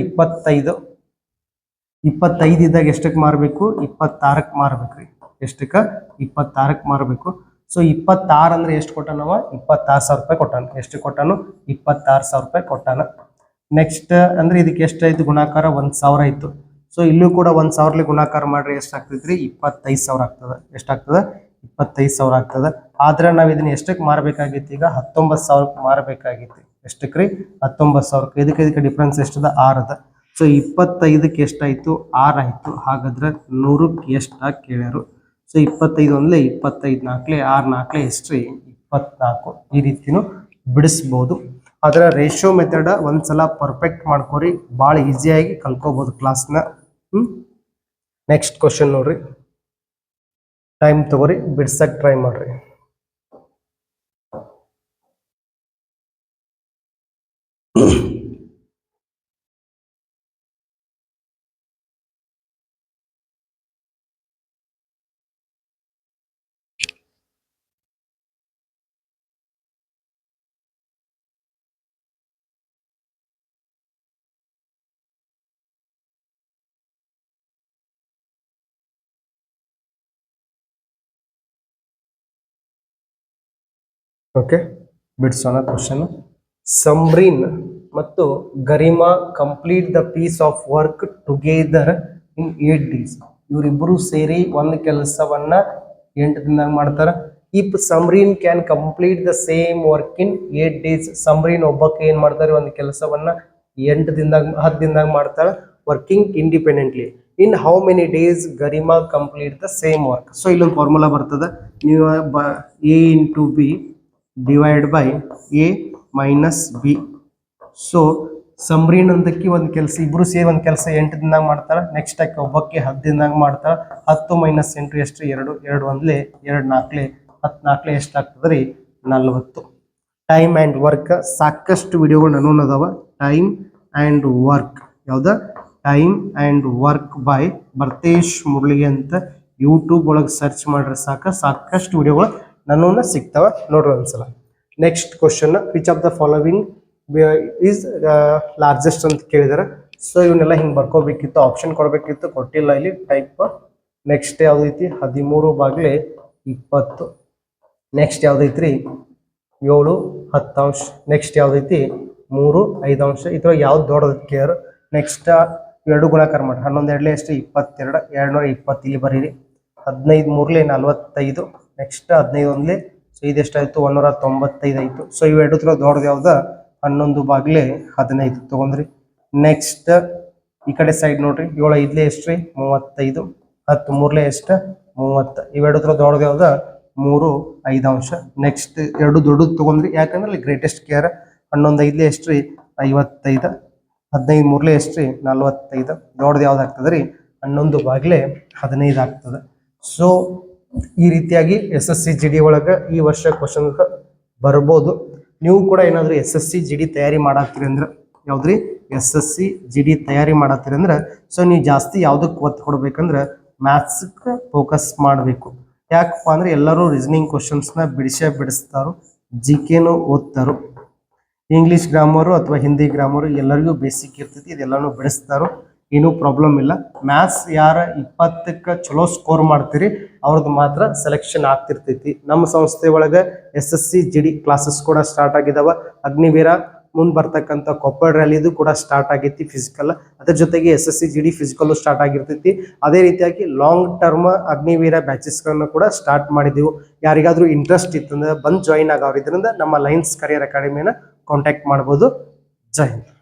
25 ಇದ್ದಾಗ ಎಷ್ಟಕ್ಕೆ ಮಾರಬೇಕು? 26ಕ್ಕೆ ಮಾರ್ಬೇಕ್ರಿ. ಎಷ್ಟಕ್ಕೆ? 26ಕ್ಕೆ ಮಾರಬೇಕು. ಸೊ 26 ಅಂದ್ರೆ ಎಷ್ಟು ಕೊಟ್ಟಾನವ? 26,000 ರೂಪಾಯಿ ಕೊಟ್ಟಾನ. ಎಷ್ಟು ಕೊಟ್ಟಾನು? 26,000 ರೂಪಾಯಿ ಕೊಟ್ಟಾನ. ನೆಕ್ಸ್ಟ್ ಅಂದ್ರೆ ಇದಕ್ಕೆ ಎಷ್ಟಾಯ್ತು ಗುಣಾಕಾರ? 1,000 ಆಯ್ತು. ಸೊ ಇಲ್ಲೂ ಕೂಡ 1,000 ಗುಣಾಕಾರ ಮಾಡ್ರಿ. ಎಷ್ಟಾಗ್ತೈತ್ರಿ? 25,000 ಆಗ್ತದೆ. ಎಷ್ಟಾಗ್ತದೆ? 25,000 ಆಗ್ತದೆ. ಆದ್ರೆ ನಾವ್ ಇದನ್ನ ಎಷ್ಟಕ್ಕೆ ಮಾರಬೇಕಾಗಿತ್ತು? ಈಗ 19,000ಕ್ಕೆ ಮಾರಬೇಕಾಗಿತ್ತು. ಎಷ್ಟಕ್ಕೆ ರೀ? 19,000. ಇದಕ್ಕೆ ಡಿಫ್ರೆನ್ಸ್ ಎಷ್ಟದ? 6 ಅದ. ಸೊ 25ಕ್ಕೆ ಎಷ್ಟಾಯ್ತು? 6 ಆಯ್ತು. ಹಾಗಾದ್ರೆ 100ಕ್ಕೆ ಎಷ್ಟಾಗಿ ಕೇಳ್ಯಾರು? ಸೊ 25 1 25, 4 6 4 ಎಷ್ಟ್ರಿ? 24. ಈ ರೀತಿನೂ ಬಿಡಿಸ್ಬೋದು. ಅದರ ರೇಷಿಯೋ ಮೆಥಡ್ ಒಂದ್ಸಲ ಪರ್ಫೆಕ್ಟ್ ಮಾಡ್ಕೋರಿ, ಭಾಳ ಈಸಿಯಾಗಿ ಕಲ್ಕೋಬಹುದು ಕ್ಲಾಸ್ನ. ನೆಕ್ಸ್ಟ್ ಕ್ವಶನ್ ನೋಡ್ರಿ. ಟೈಮ್ ತಗೋರಿ, ಬಿಡ್ಸಕ್ ಟ್ರೈ ಮಾಡ್ರಿ. ಓಕೆ, ಬಿಡ್ಸೋಣ ಕ್ವಶನ್. ಸಂಬ್ರೀನ್ ಮತ್ತು Garima complete the piece of work together in 8 days. ಇವರಿಬ್ಬರು ಸೇರಿ ಒಂದು ಕೆಲಸವನ್ನ 8 ದಿನದಾಗ ಮಾಡ್ತಾರ. If Sambreen can complete the same work in 8 days, Sambreen ಒಬ್ಬಕ್ಕೆ ಏನ್ ಮಾಡ್ತಾರೆ ಒಂದು ಕೆಲಸವನ್ನ 10 ದಿನದಾಗ ಮಾಡ್ತಾಳ, working independently. In how many days Garima complete the same work? So ಇಲ್ಲೊಂದು ಫಾರ್ಮುಲಾ ಬರ್ತದೆ. ನೀವು A into B divide by A minus B. So Sambreen ಅಂತಕ್ಕೆ ಒಂದು ಕೆಲಸ, ಇಬ್ರು ಸೇರಿ ಒಂದು ಕೆಲಸ 8 ದಿನದಾಗ ಮಾಡ್ತಾಳೆ. ನೆಕ್ಸ್ಟ್ ಆಕೆ ಒಬ್ಬಕ್ಕೆ 10 ದಿನದಾಗ ಮಾಡ್ತಾಳೆ. 10 ಮೈನಸ್ 8 ಎಷ್ಟು? 2. 2 ಒಂದ್ಲೆ 2 4 10 4 ಎಷ್ಟಾಗ್ತದೆ ರೀ? 40. ಟೈಮ್ ಆ್ಯಂಡ್ ವರ್ಕ್ ಸಾಕಷ್ಟು ವಿಡಿಯೋಗಳು ನನ್ನ ಅದಾವ. ಟೈಮ್ ಆ್ಯಂಡ್ ವರ್ಕ್ ಯಾವ್ದ? Time and work by Bharthesh ಮುರಳಿಗೆ ಅಂತ ಯೂಟ್ಯೂಬ್ ಒಳಗೆ ಸರ್ಚ್ ಮಾಡ್ರೆ ಸಾಕಷ್ಟು ವಿಡಿಯೋಗಳು ನನ್ನ ಸಿಗ್ತಾವ, ನೋಡ್ರಿ ಒಂದ್ಸಲ. Next question, which of the following is largest ಅಂತ ಕೇಳಿದಾರೆ. ಸೊ ಇವನ್ನೆಲ್ಲ ಹಿಂಗೆ ಬರ್ಕೋಬೇಕಿತ್ತು, ಆಪ್ಷನ್ ಕೊಡಬೇಕಿತ್ತು, ಕೊಟ್ಟಿಲ್ಲ ಇಲ್ಲಿ ಟೈಪ್. ನೆಕ್ಸ್ಟ್ ಯಾವ್ದೈತಿ? 13/20. ನೆಕ್ಸ್ಟ್ ಯಾವ್ದೈತ್ರಿ? 7 10 ನೆಕ್ಸ್ಟ್ ಯಾವ್ದೈತಿ? 3 5. ಈ ಥರ ಯಾವ್ದು ದೊಡ್ಡದೈತಿ ಕೇರ್. ನೆಕ್ಸ್ಟ್ 2 ಗುಣಾಕಾರ ಮಾಡಿ. 11 2 ಎಷ್ಟು? 22. 220 ಇಲ್ಲಿ ಬರೀರಿ. 15 3 45. Next 15 1 so ಇದೆಷ್ಟಾಯ್ತು? 195 ಆಯ್ತು. ಸೊ ಇವೆರಡು ಥರ ದೊಡ್ಡದು ಯಾವ್ದ? 11/15 ತಗೊಂಡ್ರಿ. ನೆಕ್ಸ್ಟ್ ಈ ಕಡೆ ಸೈಡ್ ನೋಡ್ರಿ. 7 5 ಎಷ್ಟು ರೀ? 35. 10 3 ಎಷ್ಟು? 30. ಇವೆರಡು ಥರ ದೊಡ್ಡದು ಯಾವ್ದ? 3 5. ನೆಕ್ಸ್ಟ್ ಎರಡು ದೊಡ್ಡದು ತಗೊಂಡ್ರಿ, ಯಾಕಂದ್ರೆ ಅಲ್ಲಿ ಗ್ರೇಟೆಸ್ಟ್ ಕೇರ್. 11 5 ಎಷ್ಟು ರೀ? 55. 15 3 ಎಷ್ಟು ರೀ? 45. ದೊಡ್ಡದು ಯಾವ್ದು ಆಗ್ತದೆ ರೀ? 11/15 ಆಗ್ತದೆ. ಸೊ ಈ ರೀತಿಯಾಗಿ SSC GD ಒಳಗೆ ಈ ವರ್ಷ ಕ್ವಶನ್ ಬರ್ಬೋದು. ನೀವು ಕೂಡ ಏನಾದರೂ SSC GD ತಯಾರಿ ಮಾಡತ್ತೀರಿ ಅಂದ್ರೆ, ಯಾವ್ದ್ರಿ? SSC GD ತಯಾರಿ ಮಾಡತ್ತೀರಿ ಅಂದ್ರೆ, ಸೊ ನೀವು ಜಾಸ್ತಿ ಯಾವ್ದಕ್ಕೆ ಒತ್ತು ಕೊಡ್ಬೇಕಂದ್ರೆ ಮ್ಯಾಥ್ಸ್ಗೆ ಫೋಕಸ್ ಮಾಡಬೇಕು. ಯಾಕಪ್ಪ ಅಂದ್ರೆ ಎಲ್ಲರೂ ರೀಸನಿಂಗ್ ಕ್ವಶನ್ಸ್ನ ಬಿಡಿಸ್ತಾರೋ, GKನೂ ಓದ್ತಾರೋ. ಇಂಗ್ಲೀಷ್ ಗ್ರಾಮರು ಅಥವಾ ಹಿಂದಿ ಗ್ರಾಮರು ಎಲ್ಲರಿಗೂ ಬೇಸಿಕ್ ಇರ್ತೈತಿ, ಇದೆಲ್ಲಾನು ಬಿಡಿಸ್ತಾರೋ, ಏನೂ ಪ್ರಾಬ್ಲಮ್ ಇಲ್ಲ. ಮ್ಯಾಥ್ಸ್ ಯಾರ 20ಕ್ಕೆ ಚಲೋ ಸ್ಕೋರ್ ಮಾಡ್ತೀರಿ ಅವ್ರದ್ದು ಮಾತ್ರ ಸೆಲೆಕ್ಷನ್ ಆಗ್ತಿರ್ತೈತಿ. ನಮ್ಮ ಸಂಸ್ಥೆ ಒಳಗೆ SSC GD ಕ್ಲಾಸಸ್ ಕೂಡ ಸ್ಟಾರ್ಟ್ ಆಗಿದಾವ. ಅಗ್ನಿವೀರ ಮುಂದೆ ಬರ್ತಕ್ಕಂಥ ಕೊಪ್ಪಳ ರ್ಯಾಲಿದು ಕೂಡ ಸ್ಟಾರ್ಟ್ ಆಗೈತಿ ಫಿಸಿಕಲ್. ಅದ್ರ ಜೊತೆಗೆ SSC GD ಫಿಸಿಕಲ್ ಸ್ಟಾರ್ಟ್ ಆಗಿರ್ತೈತಿ. ಅದೇ ರೀತಿಯಾಗಿ ಲಾಂಗ್ ಟರ್ಮ್ ಅಗ್ನಿವೀರ ಬ್ಯಾಚಸ್ಗಳನ್ನ ಕೂಡ ಸ್ಟಾರ್ಟ್ ಮಾಡಿದೆವು. ಯಾರಿಗಾದ್ರೂ ಇಂಟ್ರೆಸ್ಟ್ ಇತ್ತಂದ್ರೆ ಬಂದು ಜಾಯಿನ್ ಆಗೋರು ಇದರಿಂದ ನಮ್ಮ ಲೈನ್ಸ್ ಕರಿಯರ್ ಅಕಾಡೆಮಿನ ಕಾಂಟ್ಯಾಕ್ಟ್ ಮಾಡ್ಬೋದು. ಜೈ ಹಿಂದ್.